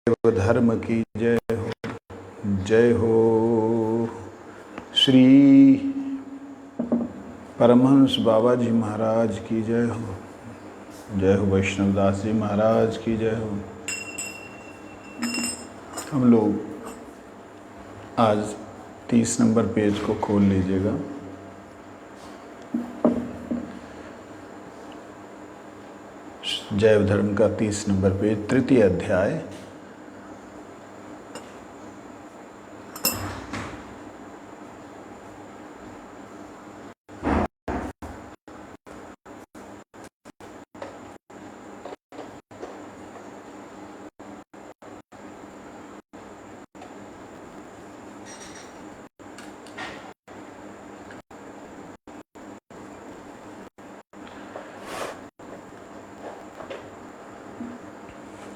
देव धर्म की जय हो। जय हो श्री परमहंस बाबा जी महाराज की जय हो। जय हो वैष्णवदास जी महाराज की जय हो। हम लोग आज 30 नंबर पेज को खोल लीजिएगा। जैव धर्म का 30 नंबर पेज, तृतीय अध्याय।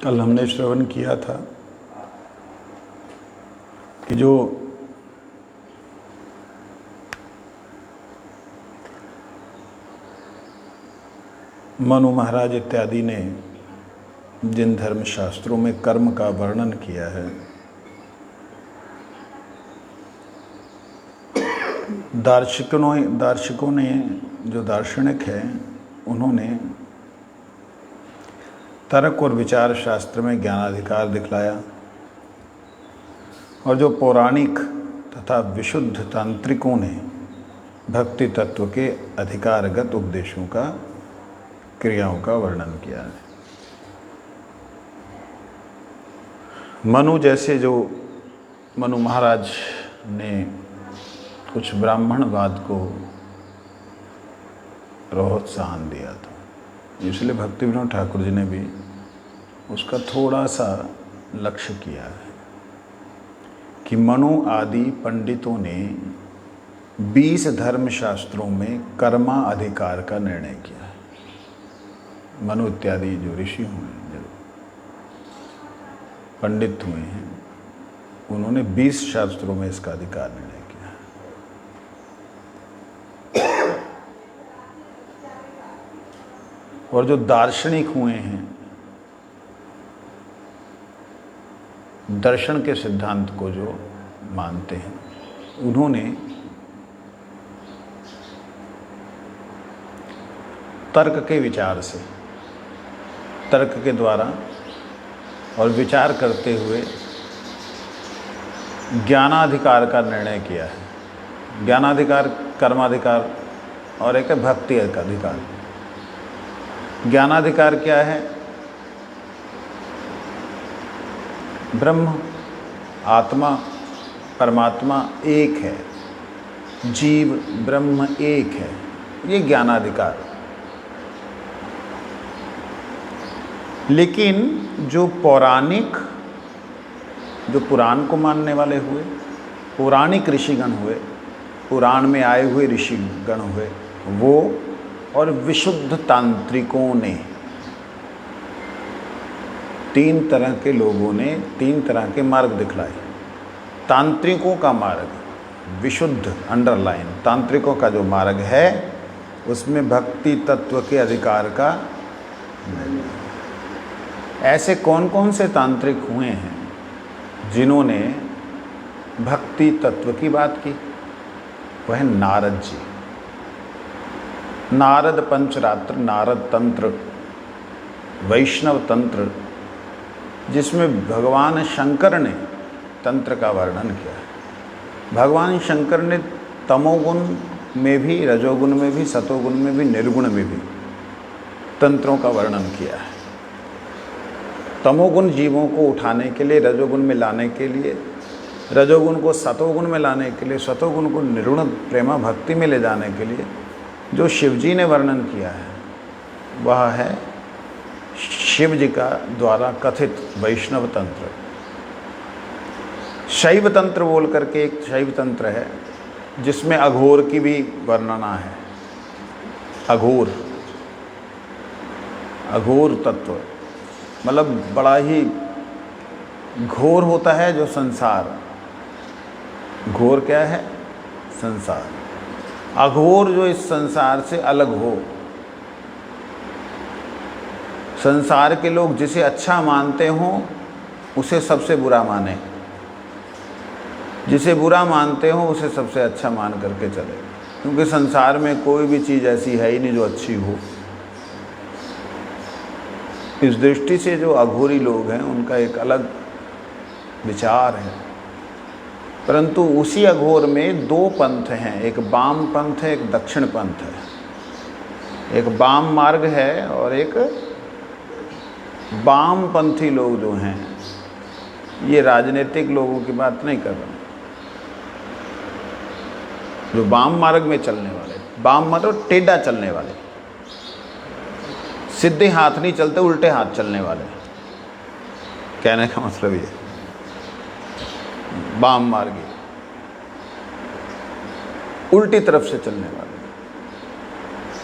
कल हमने श्रवण किया था कि जो मनु महाराज इत्यादि ने जिन धर्मशास्त्रों में कर्म का वर्णन किया है, दार्शनिकों ने, जो दार्शनिक हैं, उन्होंने तर्क और विचार शास्त्र में ज्ञानाधिकार दिखलाया, और जो पौराणिक तथा विशुद्ध तांत्रिकों ने भक्ति तत्व के अधिकारगत उपदेशों का, क्रियाओं का वर्णन किया है। मनु महाराज ने कुछ ब्राह्मणवाद को प्रोत्साहन दिया था, इसलिए भक्ति विनोद ठाकुर जी ने भी उसका थोड़ा सा लक्ष्य किया है कि मनु आदि पंडितों ने 20 धर्मशास्त्रों में कर्मा अधिकार का निर्णय किया है। मनु इत्यादि जो ऋषि हुए हैं, जो पंडित हुए हैं, उन्होंने 20 शास्त्रों में इसका अधिकार निर्णय किया है। और जो दार्शनिक हुए हैं, दर्शन के सिद्धांत को जो मानते हैं, उन्होंने तर्क के विचार से, तर्क के द्वारा और विचार करते हुए ज्ञानाधिकार का निर्णय किया है। ज्ञानाधिकार, कर्माधिकार और एक है भक्ति अधिकार। ज्ञानाधिकार क्या है? ब्रह्म, आत्मा, परमात्मा एक है, जीव ब्रह्म एक है, ये ज्ञानाधिकार। लेकिन जो पौराणिक, जो पुराण को मानने वाले हुए, पौराणिक ऋषिगण हुए, पुराण में आए हुए ऋषिगण हुए, वो और विशुद्ध तांत्रिकों ने, 3 तरह के लोगों ने 3 तरह के मार्ग दिखलाए। तांत्रिकों का मार्ग, विशुद्ध अंडरलाइन तांत्रिकों का जो मार्ग है, उसमें भक्ति तत्व के अधिकार का। ऐसे कौन कौन से तांत्रिक हुए हैं जिन्होंने भक्ति तत्व की बात की? वह है नारद जी। नारद पंचरात्र, नारद तंत्र, वैष्णव तंत्र, जिसमें भगवान शंकर ने तंत्र का वर्णन किया है। भगवान शंकर ने तमोगुण में भी, रजोगुण में भी, सतोगुण में भी, निर्गुण में भी तंत्रों का वर्णन किया है। तमोगुण जीवों को उठाने के लिए, रजोगुण में लाने के लिए, रजोगुण को सतोगुण में लाने के लिए, सतोगुण को निर्गुण प्रेमा भक्ति में ले जाने के लिए जो शिवजी ने वर्णन किया है, वह है शिव जी का द्वारा कथित वैष्णव तंत्र। शैव तंत्र बोल करके एक शैव तंत्र है, जिसमें अघोर की भी वर्णना है। अघोर तत्व मतलब बड़ा ही घोर होता है जो संसार। घोर क्या है? संसार। अघोर जो इस संसार से अलग हो, संसार के लोग जिसे अच्छा मानते हों उसे सबसे बुरा माने, जिसे बुरा मानते हो उसे सबसे अच्छा मान करके चले, क्योंकि संसार में कोई भी चीज़ ऐसी है ही नहीं जो अच्छी हो। इस दृष्टि से जो अघोरी लोग हैं उनका एक अलग विचार है, परंतु उसी अघोर में दो पंथ हैं, एक वाम पंथ है, एक दक्षिण पंथ है। एक वाम मार्ग है और एक वामपंथी लोग जो हैं, ये राजनीतिक लोगों की बात नहीं कर रहा, जो वाम मार्ग में चलने वाले, वाम मतलब टेढ़ा चलने वाले, सीधे हाथ नहीं चलते, उल्टे हाथ चलने वाले, कहने का मतलब ये वाम मार्गी, उल्टी तरफ से चलने वाले।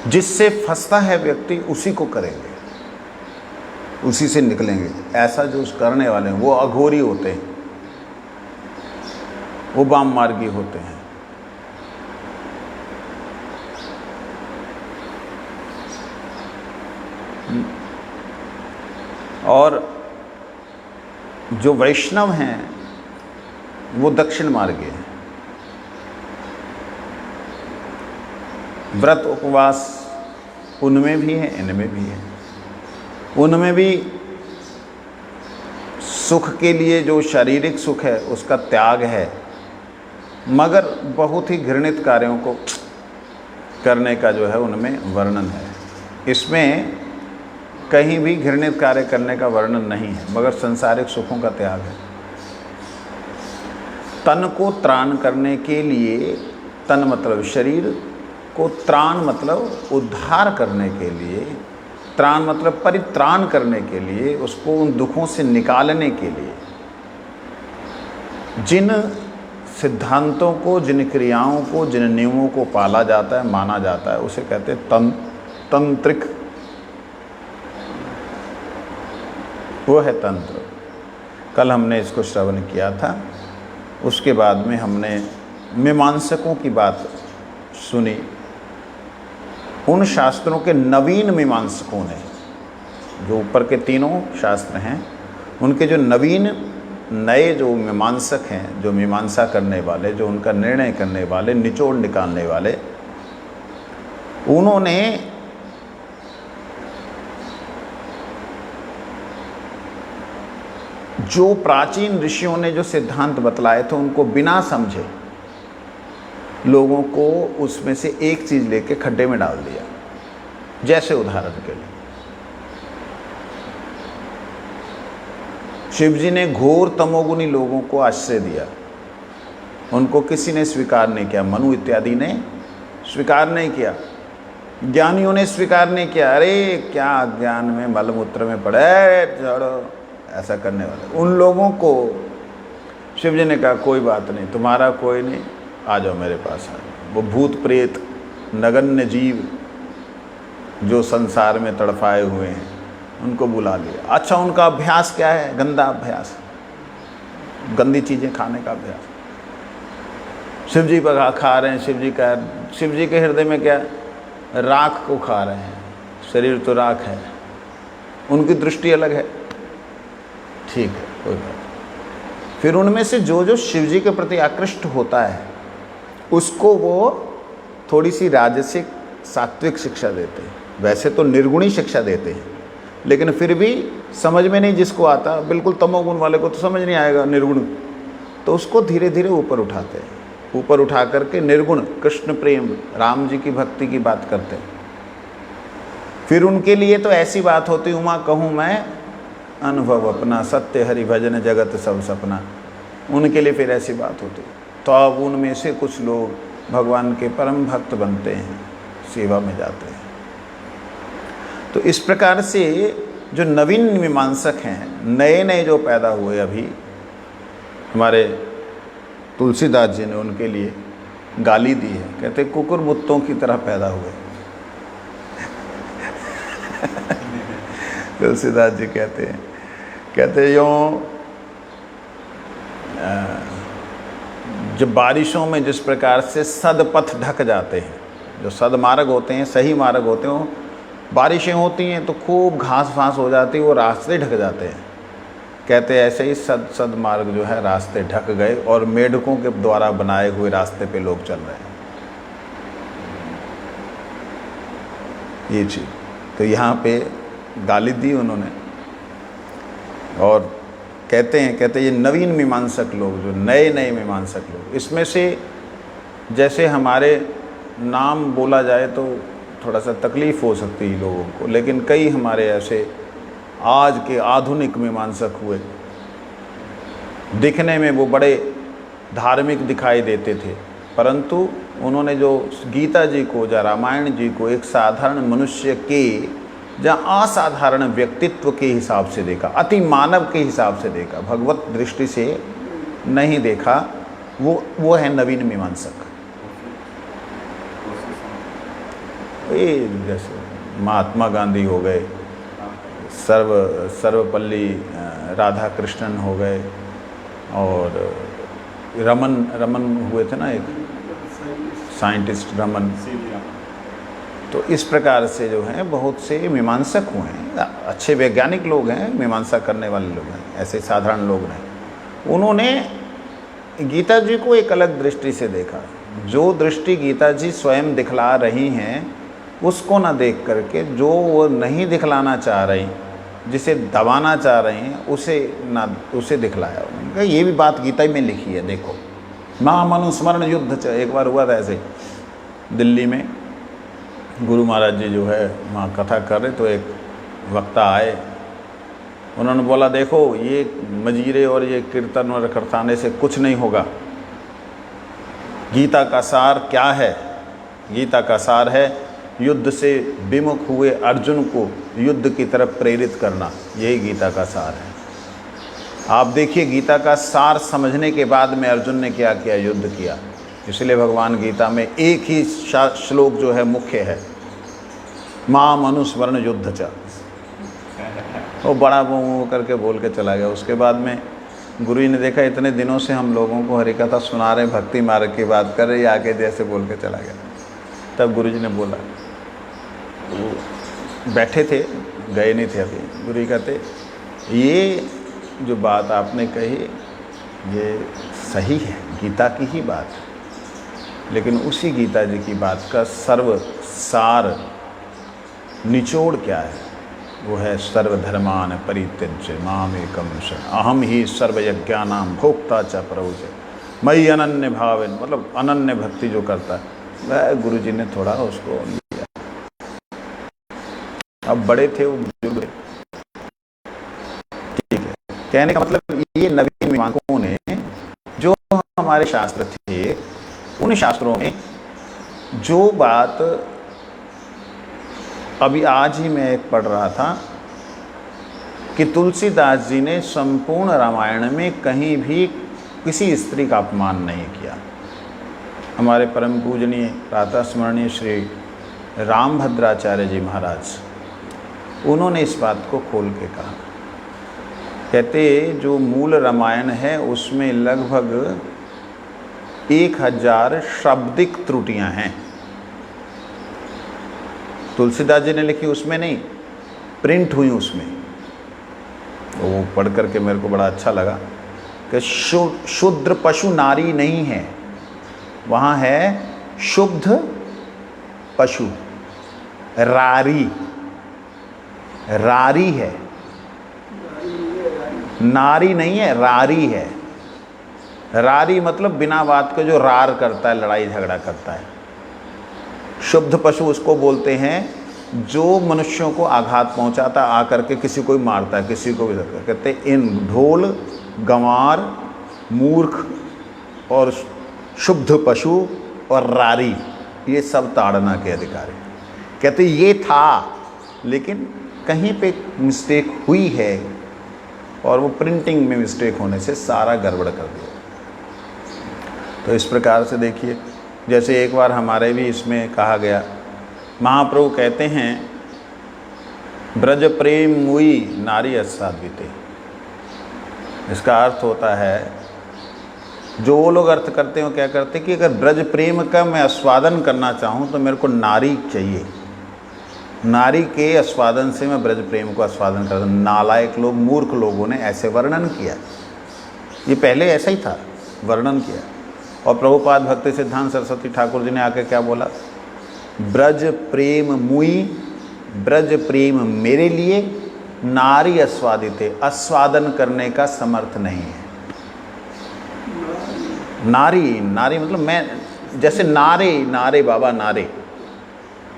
जिससे फंसता है व्यक्ति उसी को करेंगे, उसी से निकलेंगे। ऐसा जो करने वाले हैं वो अघोरी होते हैं, वो वाम मार्गी होते हैं। और जो वैष्णव हैं वो दक्षिण मार्गी हैं। व्रत उपवास उनमें भी है, इनमें भी है। उनमें भी सुख के लिए जो शारीरिक सुख है उसका त्याग है, मगर बहुत ही घृणित कार्यों को करने का जो है उनमें वर्णन है। इसमें कहीं भी घृणित कार्य करने का वर्णन नहीं है, मगर संसारिक सुखों का त्याग है। तन को त्राण करने के लिए, तन मतलब शरीर को, त्राण मतलब उद्धार करने के लिए, त्राण मतलब परित्राण करने के लिए, उसको उन दुखों से निकालने के लिए जिन सिद्धांतों को, जिन क्रियाओं को, जिन नियमों को पाला जाता है, माना जाता है, उसे कहते हैं तंत्रिक। वो है तंत्र। कल हमने इसको श्रवण किया था। उसके बाद में हमने मीमांसकों की बात सुनी। उन शास्त्रों के नवीन मीमांसकों ने, जो ऊपर के तीनों शास्त्र हैं, उनके जो नवीन नए जो मीमांसक हैं, जो मीमांसा करने वाले, जो उनका निर्णय करने वाले, निचोड़ निकालने वाले, उन्होंने जो प्राचीन ऋषियों ने जो सिद्धांत बतलाए थे उनको बिना समझे लोगों को उसमें से एक चीज़ लेके खड्डे में डाल दिया। जैसे उदाहरण के लिए शिव जी ने घोर तमोगुनी लोगों को आश्रय दिया, उनको किसी ने स्वीकार नहीं किया। मनु इत्यादि ने स्वीकार नहीं किया, ज्ञानियों ने स्वीकार नहीं किया। अरे क्या ज्ञान में मलमूत्र में पड़े, छोड़ो, ऐसा करने वाले उन लोगों को शिव जी ने कहा कोई बात नहीं, तुम्हारा कोई नहीं, आ जाओ मेरे पास आ जाओ। वो भूत प्रेत नगण्य जीव जो संसार में तड़फाए हुए हैं उनको बुला लिया। अच्छा, उनका अभ्यास क्या है? गंदा अभ्यास, गंदी चीज़ें खाने का अभ्यास। शिव जी पर खा रहे हैं, शिव जी के हृदय में क्या? राख को खा रहे हैं, शरीर तो राख है, उनकी दृष्टि अलग है। ठीक है, कोई बात। फिर उनमें से जो जो शिव जी के प्रति आकृष्ट होता है उसको वो थोड़ी सी राजसिक सात्विक शिक्षा देते हैं। वैसे तो निर्गुणी शिक्षा देते हैं, लेकिन फिर भी समझ में नहीं जिसको आता, बिल्कुल तमोगुण वाले को तो समझ नहीं आएगा निर्गुण, तो उसको धीरे धीरे ऊपर उठाते हैं। ऊपर उठा करके निर्गुण कृष्ण प्रेम, राम जी की भक्ति की बात करते हैं। फिर उनके लिए तो ऐसी बात होती, उमा कहूँ मैं अनुभव अपना, सत्य हरि भजन जगत सब सपना। उनके लिए फिर ऐसी बात होती। तो अब उनमें से कुछ लोग भगवान के परम भक्त बनते हैं, सेवा में जाते हैं। तो इस प्रकार से जो नवीन मीमांसक हैं, नए नए जो पैदा हुए, अभी हमारे तुलसीदास जी ने उनके लिए गाली दी है, कहते कुकुर मुत्तों की तरह पैदा हुए। तुलसीदास जी कहते यूँ जब बारिशों में जिस प्रकार से सदपथ ढक जाते हैं, जो सदमार्ग होते हैं, सही मार्ग होते हैं, बारिशें होती हैं तो खूब घास फास हो जाती है, वो रास्ते ढक जाते हैं। कहते ऐसे ही सदमार्ग जो है रास्ते ढक गए और मेढकों के द्वारा बनाए हुए रास्ते पे लोग चल रहे हैं। ये चीज़ तो यहाँ पे गाली दी उन्होंने। और कहते हैं ये नवीन मीमांसक लोग, जो नए मीमांसक लोग, इसमें से जैसे हमारे नाम बोला जाए तो थोड़ा सा तकलीफ़ हो सकती है लोगों को, लेकिन कई हमारे ऐसे आज के आधुनिक मीमांसक हुए, दिखने में वो बड़े धार्मिक दिखाई देते थे, परंतु उन्होंने जो गीता जी को या रामायण जी को एक साधारण मनुष्य के या असाधारण व्यक्तित्व के हिसाब से देखा, अति मानव के हिसाब से देखा, भगवत दृष्टि से नहीं देखा, वो है नवीन मीमांसक। ये जैसे महात्मा गांधी हो गए, सर्वपल्ली राधाकृष्णन हो गए, और रमन हुए थे ना, एक साइंटिस्ट रमन। तो इस प्रकार से जो हैं बहुत से मीमांसक हुए हैं, अच्छे वैज्ञानिक लोग हैं, मीमांसा करने वाले लोग हैं, ऐसे साधारण लोग नहीं। उन्होंने गीता जी को एक अलग दृष्टि से देखा। जो दृष्टि गीता जी स्वयं दिखला रही हैं उसको ना देख करके, जो वो नहीं दिखलाना चाह रही, जिसे दबाना चाह रही हैं, उसे दिखलाया उन्होंने। ये भी बात गीता में लिखी है, देखो, मां मनुस्मरण युद्ध। एक बार हुआ था ऐसे दिल्ली में, गुरु महाराज जी जो है वहाँ कथा कर रहे, तो एक वक्ता आए, उन्होंने बोला देखो ये मजीरे और ये कीर्तन और करताने से कुछ नहीं होगा, गीता का सार क्या है? गीता का सार है युद्ध से विमुख हुए अर्जुन को युद्ध की तरफ प्रेरित करना, यही गीता का सार है। आप देखिए गीता का सार समझने के बाद में अर्जुन ने क्या किया, युद्ध किया। इसलिए भगवान गीता में एक ही श्लोक जो है मुख्य है, मां मनुस्मरण युद्ध च। वो बड़ा वो करके बोल के चला गया। उसके बाद में गुरु जी ने देखा इतने दिनों से हम लोगों को हरि कथा सुना रहे, भक्ति मार्ग की बात कर रहे, आके जैसे बोल के चला गया। तब गुरु जी ने बोला, वो बैठे थे, गए नहीं थे अभी, गुरु जी कहते ये जो बात आपने कही ये सही है, गीता की ही बात है, लेकिन उसी गीता जी की बात का सर्व सार निचोड़ क्या है? वो है सर्वधर्मान परित्यज्य मामेकं शरणं अहम ही सर्वयज्ञानां भोक्ता च प्रभुजे मयि अनन्य भावेन, मतलब अनन्य भक्ति जो करता है वह। गुरु जी ने थोड़ा उसको लिया। अब बड़े थे वो, बुजुर्ग, ठीक है। कहने का मतलब ये नवीन मीमांसकों ने जो हमारे शास्त्र थे, उन शास्त्रों में जो बात अभी आज ही मैं एक पढ़ रहा था कि तुलसीदास जी ने संपूर्ण रामायण में कहीं भी किसी स्त्री का अपमान नहीं किया। हमारे परम पूजनीय प्रातः स्मरणीय श्री रामभद्राचार्य जी महाराज, उन्होंने इस बात को खोल के कहा। कहते जो मूल रामायण है उसमें लगभग 1000 शाब्दिक त्रुटियां हैं। तुलसीदास जी ने लिखी उसमें नहीं, प्रिंट हुई उसमें। तो वो पढ़ करके मेरे को बड़ा अच्छा लगा कि शुद्र पशु नारी नहीं है, वहाँ है शुद्ध पशु, रारी, रारी है, नारी नहीं है, रारी है। रारी मतलब बिना बात के जो रार करता है, लड़ाई झगड़ा करता है। शुद्ध पशु उसको बोलते हैं जो मनुष्यों को आघात पहुंचाता, आकर के किसी को भी मारता है, किसी को भी कहते हैं। इन ढोल, गंवार, मूर्ख और शुद्ध पशु और रारी, ये सब ताड़ना के अधिकारी। कहते ये था, लेकिन कहीं पे मिस्टेक हुई है और वो प्रिंटिंग में मिस्टेक होने से सारा गड़बड़ कर दिया। तो इस प्रकार से देखिए, जैसे एक बार हमारे भी इसमें कहा गया, महाप्रभु कहते हैं ब्रज प्रेम मुई नारी अस्साद्विते। इसका अर्थ होता है, जो वो लोग अर्थ करते हैं वो क्या करते हैं कि अगर ब्रज प्रेम का मैं आस्वादन करना चाहूँ तो मेरे को नारी चाहिए, नारी के आस्वादन से मैं ब्रज प्रेम को आस्वादन करता। नालायक लोग, मूर्ख लोगों ने ऐसे वर्णन किया। ये पहले ऐसा ही था, वर्णन किया। और प्रभुपाद भक्ति सिद्धांत सरस्वती ठाकुर जी ने आके क्या बोला? ब्रज प्रेम मुई, ब्रज प्रेम मेरे लिए, नारी आस्वादिते, आस्वादन करने का समर्थ नहीं है। नारी, नारी मतलब मैं, जैसे नारे, नारे बाबा नारे,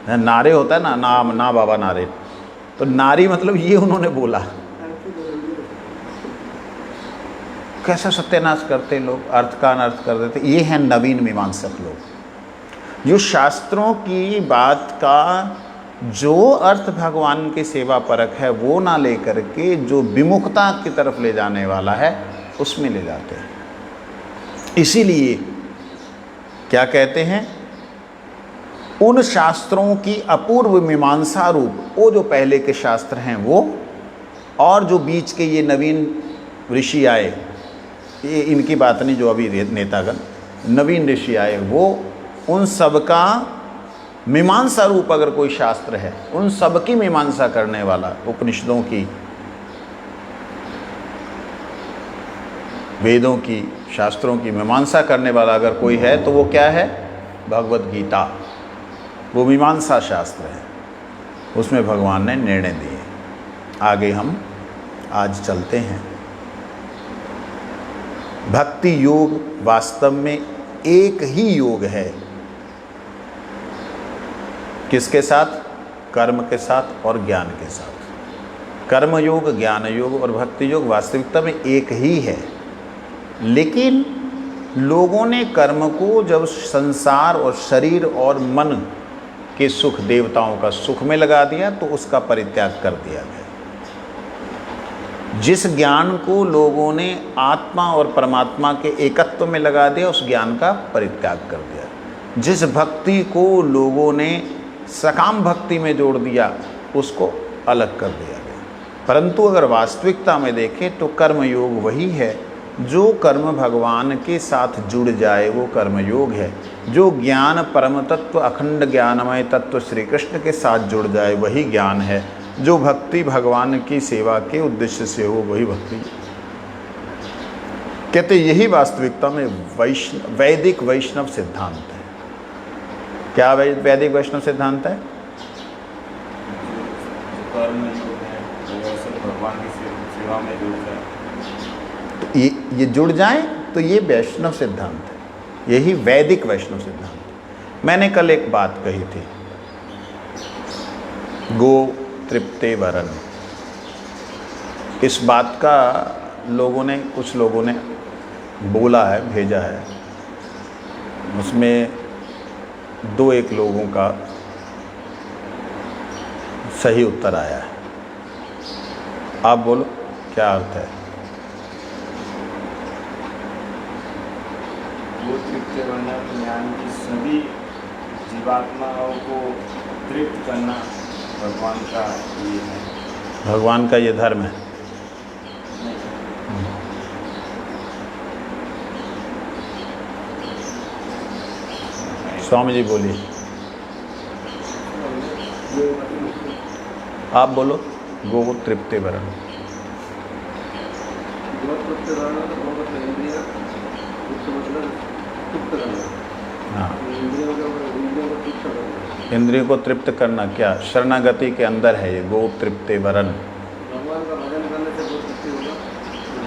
नारे होता है ना, ना बाबा नारे, तो नारी मतलब ये उन्होंने बोला। कैसा सत्यानाश करते लोग, अर्थ का अनर्थ कर देते। ये हैं नवीन मीमांसक लोग, जो शास्त्रों की बात का जो अर्थ भगवान की सेवा परक है वो ना लेकर के जो विमुखता की तरफ ले जाने वाला है उसमें ले जाते हैं। इसीलिए क्या कहते हैं, उन शास्त्रों की अपूर्व मीमांसा रूप, वो जो पहले के शास्त्र हैं वो, और जो बीच के ये नवीन ऋषि आए, ये इनकी बात नहीं, जो अभी नेतागण नवीन ऋषि आए, वो उन सब का मीमांसा रूप अगर कोई शास्त्र है, उन सब की मीमांसा करने वाला, उपनिषदों की, वेदों की, शास्त्रों की मीमांसा करने वाला अगर कोई है तो वो क्या है? भगवत गीता। वो मीमांसा शास्त्र है, उसमें भगवान ने निर्णय दिए। आगे हम आज चलते हैं। भक्ति योग वास्तव में एक ही योग है। किसके साथ? कर्म के साथ और ज्ञान के साथ। कर्म योग, ज्ञान योग और भक्ति योग वास्तविकता में एक ही है। लेकिन लोगों ने कर्म को जब संसार और शरीर और मन के सुख, देवताओं का सुख में लगा दिया तो उसका परित्याग कर दिया गया। जिस ज्ञान को लोगों ने आत्मा और परमात्मा के एकत्व में लगा दिया, उस ज्ञान का परित्याग कर दिया। जिस भक्ति को लोगों ने सकाम भक्ति में जोड़ दिया, उसको अलग कर दिया गया। परंतु अगर वास्तविकता में देखें तो कर्म योग वही है। जो कर्म भगवान के साथ जुड़ जाए वो कर्म योग है। जो ज्ञान परम तत्व, अखंड ज्ञानमय तत्व श्री कृष्ण के साथ जुड़ जाए वही ज्ञान है। जो भक्ति भगवान की सेवा के उद्देश्य से हो वही भक्ति। कहते यही वास्तविकता में वैदिक वैष्णव सिद्धांत है। क्या वैदिक वैष्णव सिद्धांत है? भगवान की सेवा में जुड़ जाए, तो ये जुड़ जाए तो ये वैष्णव सिद्धांत है। यही वैदिक वैष्णव सिद्धांत। मैंने कल एक बात कही थी, गो तृप्ते वरन। इस बात का कुछ लोगों ने बोला है, भेजा है। उसमें 2-1 लोगों का सही उत्तर आया है। आप बोलो क्या अर्थ है? वो तृप्त करना, ज्ञान की सभी जीवात्माओं को तृप्त करना भगवान का ये है। भगवान का ये धर्म है। स्वामी जी बोलिए। आप बोलो। गो तृप्ते वरण। हाँ, इंद्रियों को तृप्त करना क्या? शरणागति के अंदर है ये गो तृप्ते वरण। भगवान का भजन करने से गो तृप्ति होगा।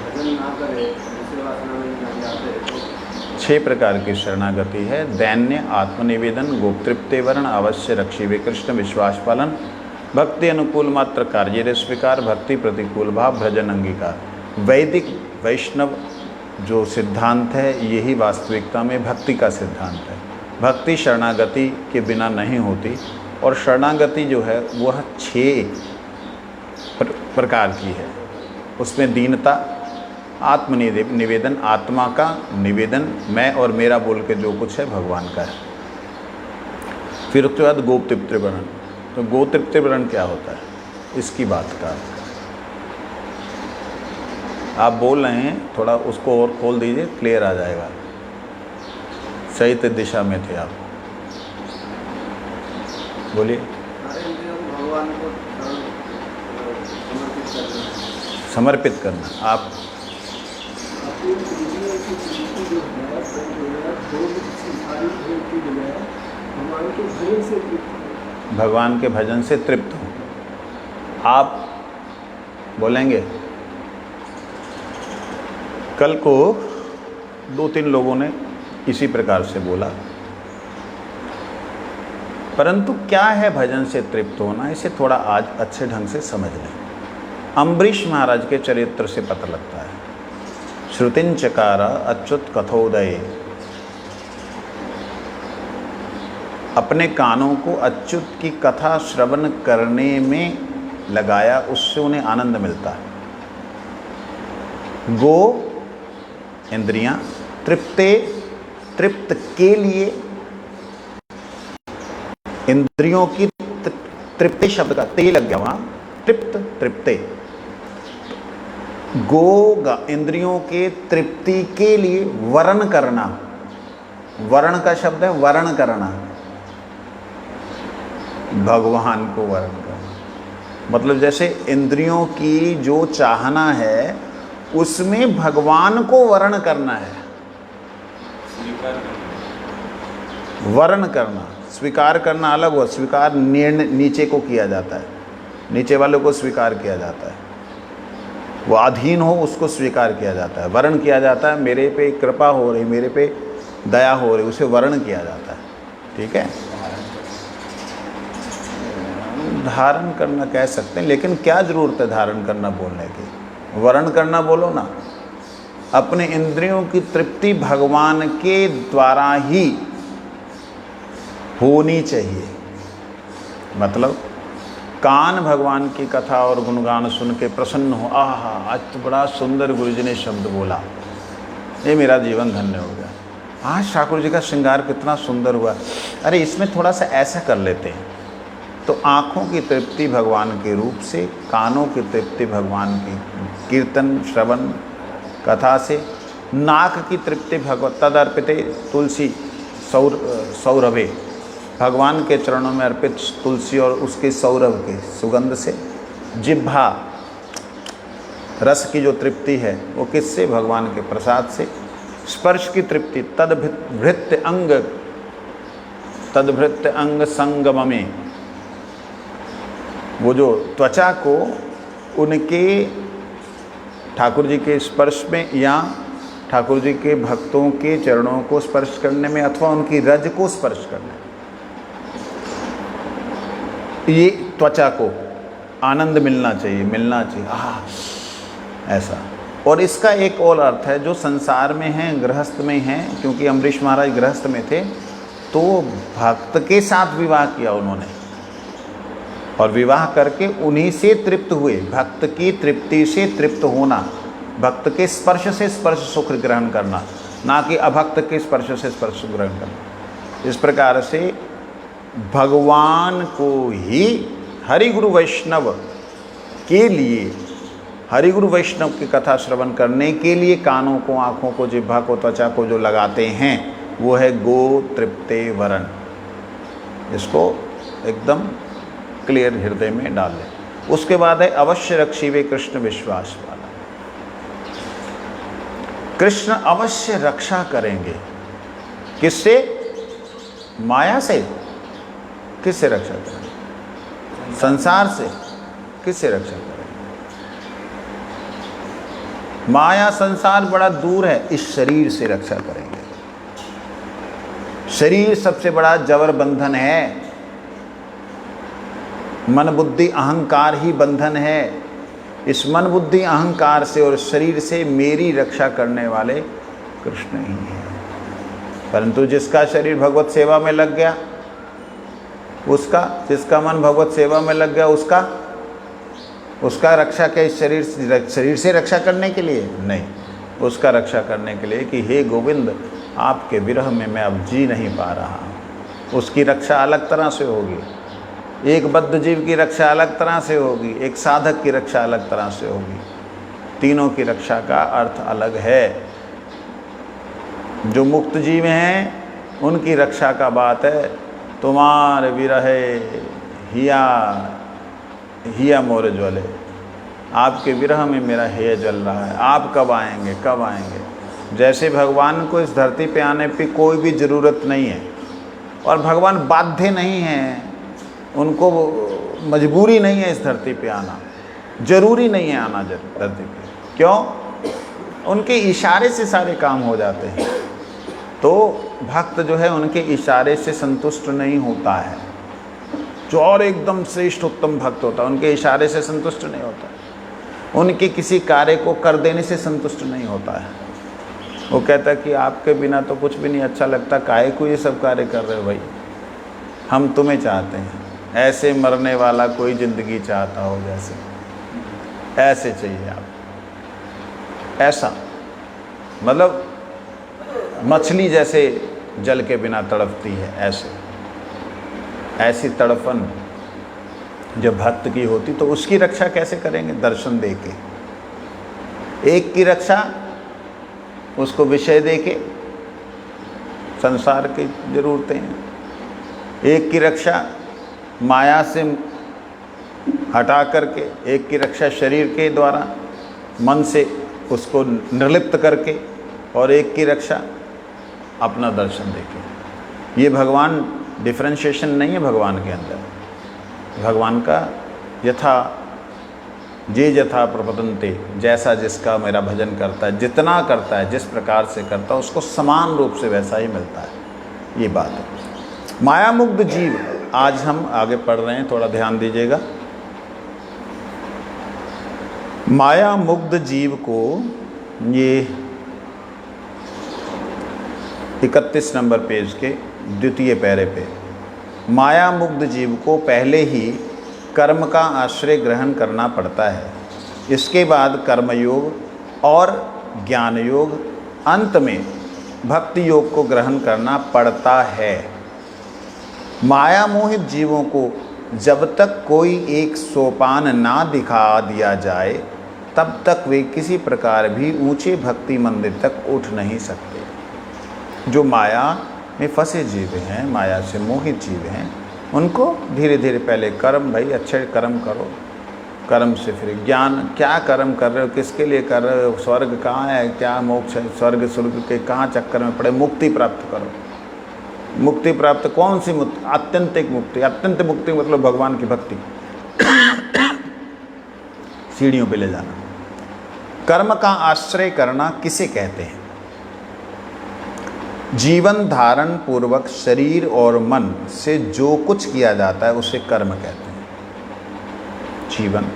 भजन ना करे, दूसरे वासना में नहीं जाते। 6 प्रकार की शरणागति है। दैन्य, आत्मनिवेदन, गोप्तृप्ते वरण, अवश्य रक्षिवे कृष्ण, विश्वास पालन, भक्ति अनुकूल मात्र कार्य स्वीकार, भक्ति प्रतिकूल भाव, भजन अंगीकार। वैदिक वैष्णव जो सिद्धांत है यही वास्तविकता में भक्ति का सिद्धांत है। भक्ति शरणागति के बिना नहीं होती, और शरणागति जो है वह 6 प्रकार की है। उसमें दीनता, आत्मनिवेदन, आत्मा का निवेदन, मैं और मेरा बोल के जो कुछ है भगवान का है। फिर उसके बाद गोप्तृप्तिवरण। तो गोप्तृप्तिवरण क्या होता है? इसकी बात का आप बोल रहे हैं, थोड़ा उसको और खोल दीजिए, क्लियर आ जाएगा। सही दिशा में थे आप, बोलिए। भगवान भगवान को समर्पित करना है। समर्पित करना। आप अपनी इंद्रियों की तृप्ति जो है भोग संसारिक भोग की बजाय भगवान के भजन से तृप्त हो। भगवान के भजन से तृप्त हो। आप बोलेंगे। कल को 2-3 लोगों ने इसी प्रकार से बोला, परंतु क्या है भजन से तृप्त होना, इसे थोड़ा आज अच्छे ढंग से समझ लें। अम्बरीश महाराज के चरित्र से पता लगता है। श्रुतिंचकार अच्युत कथोदय, अपने कानों को अच्युत की कथा श्रवण करने में लगाया, उससे उन्हें आनंद मिलता है। गो इंद्रियां तृप्त के लिए, इंद्रियों की तृप्ति शब्द का ते लग गया वहां, तृप्ते। गो इंद्रियों के तृप्ति के लिए वरण करना, वरण का शब्द है वरण करना, भगवान को वरण करना। मतलब जैसे इंद्रियों की जो चाहना है उसमें भगवान को वरण करना है। वरण करना, स्वीकार करना अलग हो। स्वीकार नीचे को किया जाता है, नीचे वाले को स्वीकार किया जाता है, वो अधीन हो उसको स्वीकार किया जाता है। वरण किया जाता है, मेरे पे कृपा हो रही, मेरे पे दया हो रही, उसे वरण किया जाता है। ठीक है, धारण करना कह सकते हैं, लेकिन क्या जरूरत है धारण करना बोलने की। वरण करना बोलो ना। अपने इंद्रियों की तृप्ति भगवान के द्वारा ही होनी चाहिए। मतलब कान भगवान की कथा और गुणगान सुन के प्रसन्न हो, आहा आज तो बड़ा सुंदर गुरुजी ने शब्द बोला, ये मेरा जीवन धन्य हो गया। आज ठाकुर जी का श्रृंगार कितना सुंदर हुआ, अरे इसमें थोड़ा सा ऐसा कर लेते हैं। तो आँखों की तृप्ति भगवान के रूप से, कानों की तृप्ति भगवान की कीर्तन श्रवण कथा से, नाक की तृप्ति भगवत तदर्पिते तुलसी सौरभे, भगवान के चरणों में अर्पित तुलसी और उसके सौरभ के सुगंध से। जिह्वा रस की जो तृप्ति है वो किससे, भगवान के प्रसाद से। स्पर्श की तृप्ति तदभृत्य अंग संगम में, वो जो त्वचा को उनके ठाकुर जी के स्पर्श में या ठाकुर जी के भक्तों के चरणों को स्पर्श करने में अथवा उनकी रज को स्पर्श करने में, ये त्वचा को आनंद मिलना चाहिए ऐसा। और इसका एक और अर्थ है जो संसार में है, गृहस्थ में है, क्योंकि अम्बरीश महाराज गृहस्थ में थे, तो भक्त के साथ विवाह किया उन्होंने और विवाह करके उन्हीं से तृप्त हुए। भक्त की तृप्ति से तृप्त होना, भक्त के स्पर्श से स्पर्श सुख ग्रहण करना, ना कि अभक्त के स्पर्श से स्पर्श ग्रहण करना। इस प्रकार से भगवान को ही हरिगुरु वैष्णव के लिए, हरिगुरु वैष्णव की कथा श्रवण करने के लिए कानों को, आँखों को, जिह्वा को, त्वचा को जो लगाते हैं वो है गो तृप्ते वरण। इसको एकदम क्लियर हृदय में डाल लें। उसके बाद है अवश्य रक्षिवे कृष्ण विश्वास वाला। कृष्ण अवश्य रक्षा करेंगे। किससे? माया से। किससे रक्षा करेंगे? संसार से। किससे रक्षा करेंगे? माया संसार बड़ा दूर है, इस शरीर से रक्षा करेंगे। शरीर सबसे बड़ा जबर बंधन है, मन बुद्धि अहंकार ही बंधन है। इस मन बुद्धि अहंकार से और शरीर से मेरी रक्षा करने वाले कृष्ण ही हैं। परंतु जिसका शरीर भगवत सेवा में लग गया, उसका, जिसका मन भगवत सेवा में लग गया, उसका रक्षा क्या इस शरीर से रक्षा करने के लिए? नहीं, उसका रक्षा करने के लिए कि हे गोविंद आपके विरह में मैं अब जी नहीं पा रहा हूँ। उसकी रक्षा अलग तरह से होगी। एक बद्ध जीव की रक्षा अलग तरह से होगी, एक साधक की रक्षा अलग तरह से होगी। तीनों की रक्षा का अर्थ अलग है। जो मुक्त जीव हैं उनकी रक्षा का बात है, तुम्हारे विरहे हिया हिया मोर ज्वले, आपके विरह में मेरा हेय जल रहा है, आप कब आएंगे कब आएंगे। जैसे भगवान को इस धरती पे आने पे कोई भी ज़रूरत नहीं है और भगवान बाध्य नहीं हैं, उनको मजबूरी नहीं है इस धरती पे आना, ज़रूरी नहीं है आना धरती पे। क्यों? उनके इशारे से सारे काम हो जाते हैं। तो भक्त जो है उनके इशारे से संतुष्ट नहीं होता है। जो और एकदम श्रेष्ठ उत्तम भक्त होता है उनके इशारे से संतुष्ट नहीं होता है, उनके किसी कार्य को कर देने से संतुष्ट नहीं होता है। वो कहता है कि आपके बिना तो कुछ भी नहीं अच्छा लगता, काहे को ये सब कार्य कर रहे हो भाई, हम तुम्हें चाहते हैं। ऐसे मरने वाला कोई ज़िंदगी चाहता हो जैसे, ऐसे चाहिए आप। ऐसा मतलब मछली जैसे जल के बिना तड़पती है, ऐसी तड़पन जब भक्त की होती तो उसकी रक्षा कैसे करेंगे? दर्शन दे के। एक की रक्षा उसको विषय दे के, संसार की ज़रूरतें हैं। एक की रक्षा माया से हटा करके, एक की रक्षा शरीर के द्वारा मन से उसको निर्लिप्त करके, और एक की रक्षा अपना दर्शन देके। ये भगवान डिफरेंशिएशन नहीं है भगवान के अंदर। भगवान का यथा जे यथा प्रपतन्ते, जैसा जिसका मेरा भजन करता है, जितना करता है, जिस प्रकार से करता है, उसको समान रूप से वैसा ही मिलता है। ये बात है। माया मुग्ध जीव, आज हम आगे पढ़ रहे हैं, थोड़ा ध्यान दीजिएगा। माया मुग्ध जीव को, ये 31 नंबर पेज के द्वितीय पैरे पे, माया मुग्ध जीव को पहले ही कर्म का आश्रय ग्रहण करना पड़ता है, इसके बाद कर्मयोग और ज्ञान योग, अंत में भक्ति योग को ग्रहण करना पड़ता है। माया मोहित जीवों को जब तक कोई एक सोपान ना दिखा दिया जाए तब तक वे किसी प्रकार भी ऊंचे भक्ति मंदिर तक उठ नहीं सकते। जो माया में फंसे जीव हैं, माया से मोहित जीव हैं, उनको धीरे धीरे पहले कर्म, भाई अच्छे कर्म करो, कर्म से फिर ज्ञान, क्या कर्म कर रहे हो, किसके लिए कर रहे हो, स्वर्ग कहाँ है, क्या मोक्ष है, स्वर्ग के कहाँ चक्कर में पड़े, मुक्ति प्राप्त करो। मुक्ति प्राप्त कौन सी मुक्ति? आत्यंतिक मुक्ति। अत्यंत मुक्ति मतलब भगवान की भक्ति, सीढ़ियों पे ले जाना। कर्म का आश्रय करना किसे कहते हैं? जीवन धारण पूर्वक शरीर और मन से जो कुछ किया जाता है उसे कर्म कहते हैं। जीवन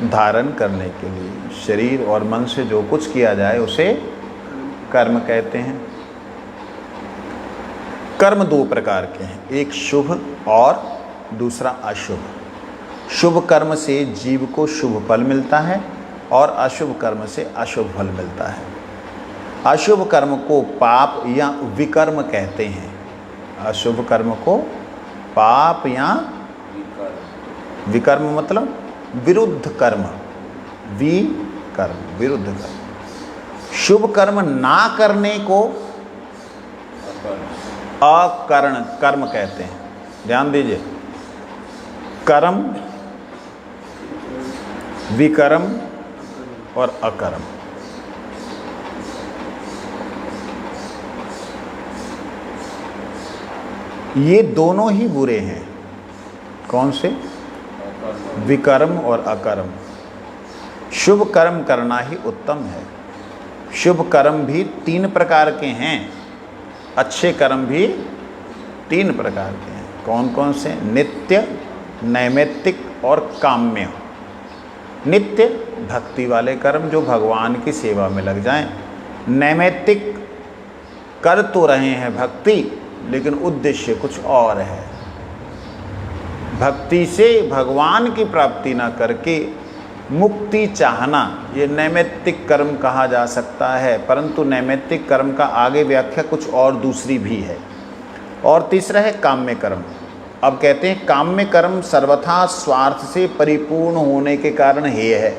धारण करने के लिए शरीर और मन से जो कुछ किया जाए उसे कर्म कहते हैं। कर्म दो प्रकार के हैं, एक शुभ और दूसरा अशुभ। शुभ कर्म से जीव को शुभ फल मिलता है और अशुभ कर्म से अशुभ फल मिलता है। अशुभ कर्म को पाप या विकर्म कहते हैं। अशुभ कर्म को पाप या विकर्म मतलब विरुद्ध कर्म, विकर्म विरुद्ध कर्म। शुभ कर्म ना करने को अकर्ण कर्म कहते हैं। ध्यान दीजिए, कर्म, विकर्म और अकर्म। ये दोनों ही बुरे हैं। कौन से? विकर्म और अकर्म। शुभ कर्म करना ही उत्तम है। शुभ कर्म भी 3 प्रकार के हैं, अच्छे कर्म भी 3 प्रकार के हैं। कौन कौन से? नित्य, नैमित्तिक और काम्य। नित्य भक्ति वाले कर्म जो भगवान की सेवा में लग जाएं। नैमित्तिक कर तो रहे हैं भक्ति लेकिन उद्देश्य कुछ और है। भक्ति से भगवान की प्राप्ति ना करके मुक्ति चाहना, ये नैमित्तिक कर्म कहा जा सकता है। परंतु नैमित्तिक कर्म का आगे व्याख्या कुछ और दूसरी भी है। और तीसरा है काम्य कर्म। अब कहते हैं काम्य कर्म सर्वथा स्वार्थ से परिपूर्ण होने के कारण हेय है।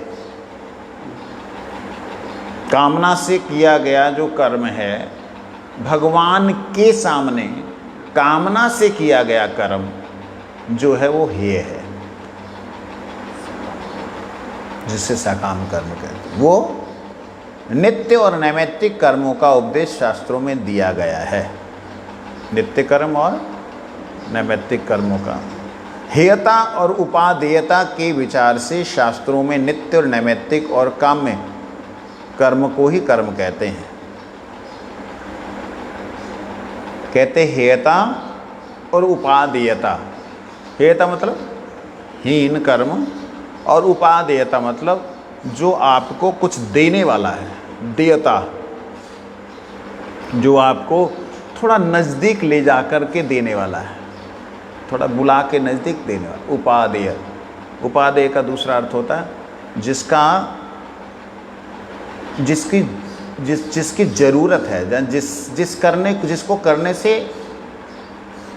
कामना से किया गया जो कर्म है, भगवान के सामने कामना से किया गया कर्म जो है वो हेय है। जिसे सकाम कर्म कहते हैं, वो नित्य और नैमित्तिक कर्मों का उपदेश शास्त्रों में दिया गया है। नित्य कर्म और नैमित्तिक कर्मों का हेयता और उपादेयता के विचार से शास्त्रों में नित्य और नैमित्तिक और काम्य कर्म को ही कर्म कहते हैं। कहते हेयता और उपादेयता। हेयता मतलब हीन कर्म, और उपादेयता मतलब जो आपको कुछ देने वाला है। देयता जो आपको थोड़ा नज़दीक ले जा कर के देने वाला है, थोड़ा बुला के नज़दीक देने वाला। उपादेय, उपादेय का दूसरा अर्थ होता है जिसकी ज़रूरत है, जिसको करने से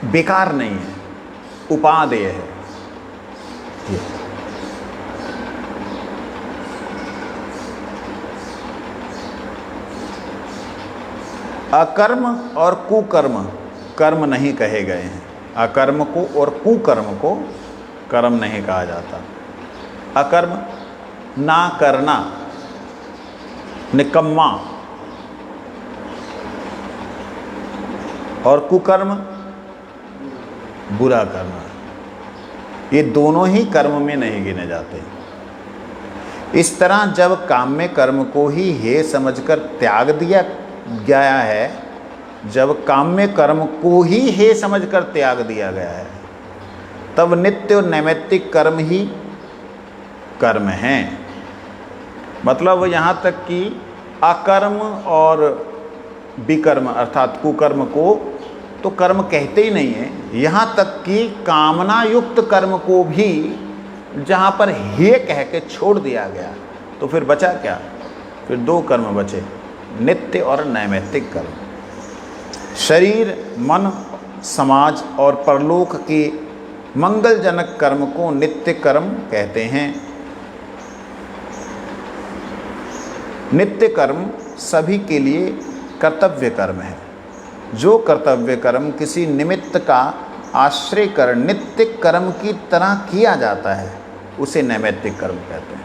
बेकार नहीं है, उपादेय है ये। अकर्म और कुकर्म कर्म नहीं कहे गए हैं। अकर्म को और कुकर्म को कर्म नहीं कहा जाता। अकर्म ना करना, निकम्मा, और कुकर्म बुरा करना। ये दोनों ही कर्म में नहीं गिने जाते। इस तरह जब काम्य कर्म को ही हे समझकर त्याग दिया गया है, जब काम्य कर्म को ही हे समझकर त्याग दिया गया है, तब नित्य और नैमित्तिक कर्म ही कर्म हैं। मतलब यहाँ तक कि अकर्म और विकर्म अर्थात कुकर्म को तो कर्म कहते ही नहीं है। यहाँ तक कि कामना युक्त कर्म को भी जहाँ पर हे कह के छोड़ दिया गया, तो फिर बचा क्या? फिर दो कर्म बचे, नित्य और नैमित्तिक कर्म। शरीर, मन, समाज और परलोक के मंगलजनक कर्म को नित्य कर्म कहते हैं। नित्य कर्म सभी के लिए कर्तव्य कर्म है। जो कर्तव्य कर्म किसी निमित्त का आश्रय कर नित्य कर्म की तरह किया जाता है, उसे नैमित्तिक कर्म कहते हैं।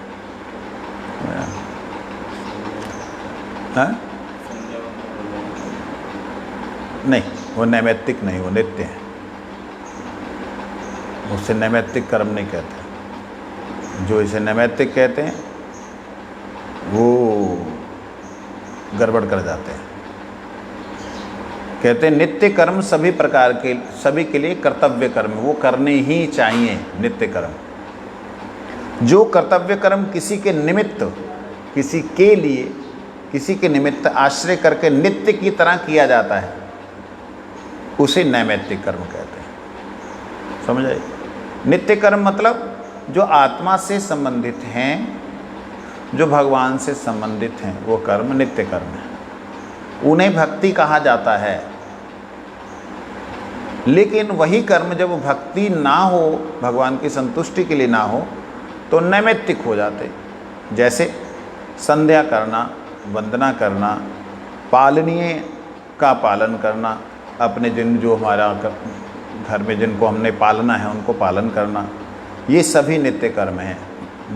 हाँ? नहीं, वो नैमित्तिक नहीं, वो नित्य है। उससे नैमित्तिक कर्म नहीं कहते। जो इसे नैमित्तिक कहते हैं वो गड़बड़ कर जाते हैं। कहते हैं नित्य कर्म सभी के लिए कर्तव्य कर्म, वो करने ही चाहिए नित्य कर्म। जो कर्तव्य कर्म किसी के निमित्त आश्रय करके नित्य की तरह किया जाता है, उसे नैमित्तिक कर्म कहते हैं। समझ आए? नित्य कर्म मतलब जो आत्मा से संबंधित हैं, जो भगवान से संबंधित हैं, वो कर्म नित्य कर्म है। उन्हें भक्ति कहा जाता है। लेकिन वही कर्म जब भक्ति ना हो, भगवान की संतुष्टि के लिए ना हो, तो नैमित्तिक हो जाते। जैसे संध्या करना, वंदना करना, पालनीय का पालन करना, अपने जो हमारा घर में जिनको हमने पालना है उनको पालन करना, ये सभी नित्य कर्म हैं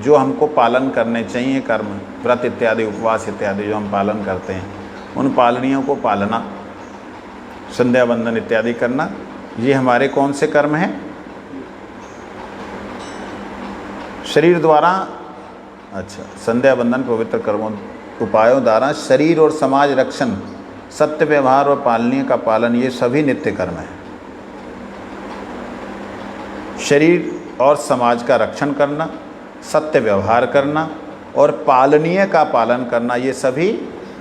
जो हमको पालन करने चाहिए। कर्म, व्रत इत्यादि, उपवास इत्यादि जो हम पालन करते हैं, उन पालनियों को पालना, संध्या वंदन इत्यादि करना, ये हमारे कौन से कर्म हैं? शरीर द्वारा, अच्छा, संध्या वंदन पवित्र कर्मों उपायों द्वारा शरीर और समाज रक्षण, सत्य व्यवहार और पालनीय का पालन, ये सभी नित्य कर्म हैं। शरीर और समाज का रक्षण करना, सत्य व्यवहार करना और पालनीय का पालन करना, ये सभी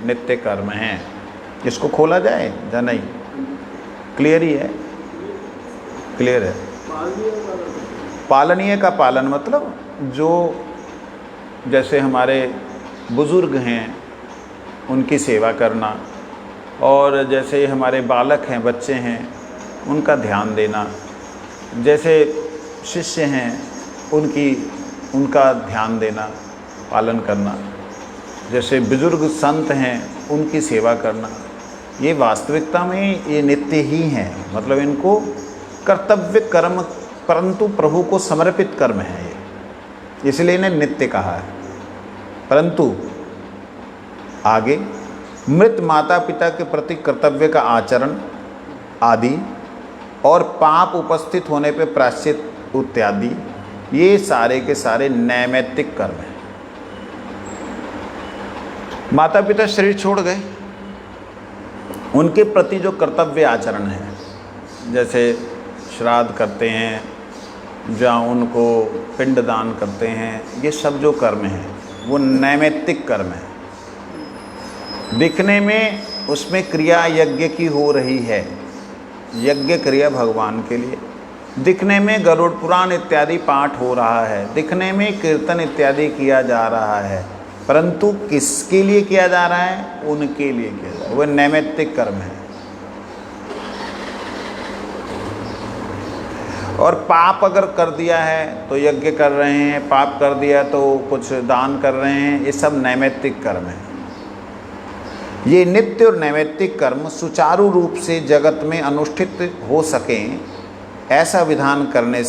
नित्य कर्म हैं। इसको खोला जाए या नहीं? क्लियर ही है? क्लियर है। पालनीय का पालन मतलब जो जैसे हमारे बुज़ुर्ग हैं उनकी सेवा करना, और जैसे हमारे बालक हैं, बच्चे हैं, उनका ध्यान देना, जैसे शिष्य हैं उनका ध्यान देना, पालन करना, जैसे बुजुर्ग संत हैं उनकी सेवा करना, ये वास्तविकता में ये नित्य ही हैं। मतलब इनको कर्तव्य कर्म परंतु प्रभु को समर्पित कर्म है ये, इसलिए इन्हें नित्य कहा है। परंतु आगे मृत माता पिता के प्रति कर्तव्य का आचरण आदि और पाप उपस्थित होने पे प्रायश्चित इत्यादि, ये सारे के सारे नैमित्तिक कर्म हैं। माता पिता शरीर छोड़ गए, उनके प्रति जो कर्तव्य आचरण है, जैसे श्राद्ध करते हैं, जहाँ उनको पिंडदान करते हैं, ये सब जो कर्म हैं वो नैमित्तिक कर्म है। दिखने में उसमें क्रिया यज्ञ की हो रही है, यज्ञ क्रिया भगवान के लिए, दिखने में गरुड़ पुराण इत्यादि पाठ हो रहा है, दिखने में कीर्तन इत्यादि किया जा रहा है, परंतु किसके लिए किया जा रहा है? उनके लिए किया जा रहा है। वह नैमित्तिक कर्म है। और पाप अगर कर दिया है तो यज्ञ कर रहे हैं, पाप कर दिया तो कुछ दान कर रहे हैं, ये सब नैमित्तिक कर्म है। ये नित्य और नैमित्तिक कर्म सुचारू रूप से जगत में अनुष्ठित हो सकें, ऐसा विधान करने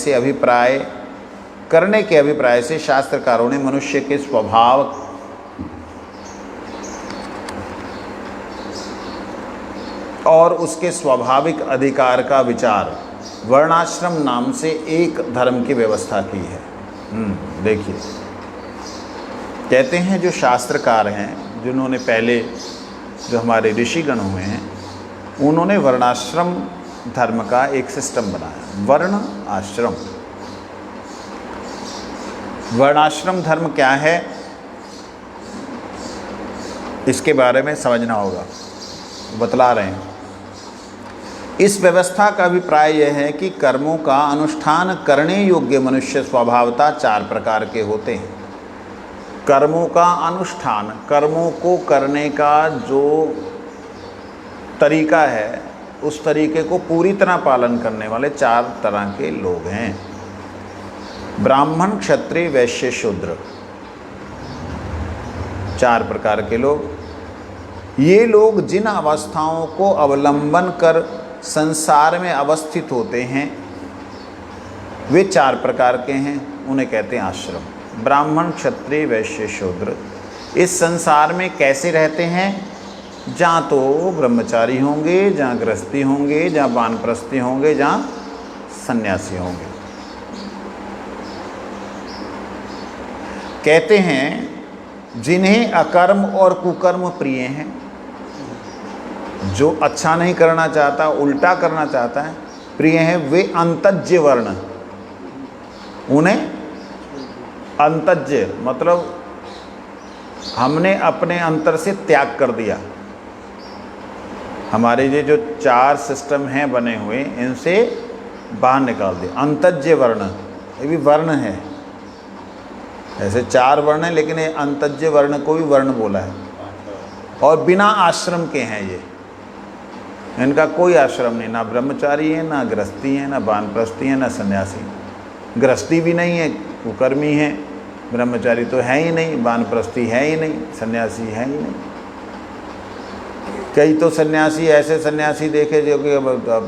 के अभिप्राय से शास्त्रकारों ने मनुष्य के स्वभाव और उसके स्वाभाविक अधिकार का विचार वर्णाश्रम नाम से एक धर्म की व्यवस्था की है। देखिए, कहते हैं जो शास्त्रकार हैं, जिन्होंने पहले जो हमारे ऋषिगण हुए हैं, उन्होंने वर्णाश्रम धर्म का एक सिस्टम बनाया। वर्ण आश्रम, वर्णाश्रम धर्म क्या है, इसके बारे में समझना होगा, बतला रहे हैं। इस व्यवस्था का अभिप्राय यह है कि कर्मों का अनुष्ठान करने योग्य मनुष्य स्वभावतः 4 प्रकार के होते हैं। कर्मों का अनुष्ठान, कर्मों को करने का जो तरीका है, उस तरीके को पूरी तरह पालन करने वाले 4 तरह के लोग हैं। ब्राह्मण, क्षत्रिय, वैश्य, शूद्र, 4 प्रकार के लोग। ये लोग जिन अवस्थाओं को अवलंबन कर संसार में अवस्थित होते हैं, वे 4 प्रकार के हैं, उन्हें कहते हैं आश्रम। ब्राह्मण, क्षत्रिय, वैश्य, शूद्र इस संसार में कैसे रहते हैं? जहाँ तो ब्रह्मचारी होंगे, जहाँ गृहस्थी होंगे, जहाँ वानप्रस्थी होंगे, जहाँ सन्यासी होंगे। कहते हैं जिन्हें अकर्म और कुकर्म प्रिय हैं, जो अच्छा नहीं करना चाहता, उल्टा करना चाहता है, प्रिय हैं, वे अंतज्य वर्ण। उन्हें अंतज्य मतलब हमने अपने अंतर से त्याग कर दिया। हमारे ये जो 4 सिस्टम हैं बने हुए, इनसे बाहर निकाल दिया। अंतज्य वर्ण, ये भी वर्ण है, ऐसे 4 वर्ण हैं, लेकिन ये अंतज्य वर्ण को भी वर्ण बोला है। और बिना आश्रम के हैं ये, इनका कोई आश्रम नहीं, ना ब्रह्मचारी है, ना गृहस्थी है, ना वानप्रस्थी है, ना सन्यासी। गृहस्थी भी नहीं है, कुकर्मी है, ब्रह्मचारी तो है ही नहीं, वानप्रस्थी है ही नहीं, सन्यासी है ही नहीं। कई तो सन्यासी ऐसे सन्यासी देखे जो कि अब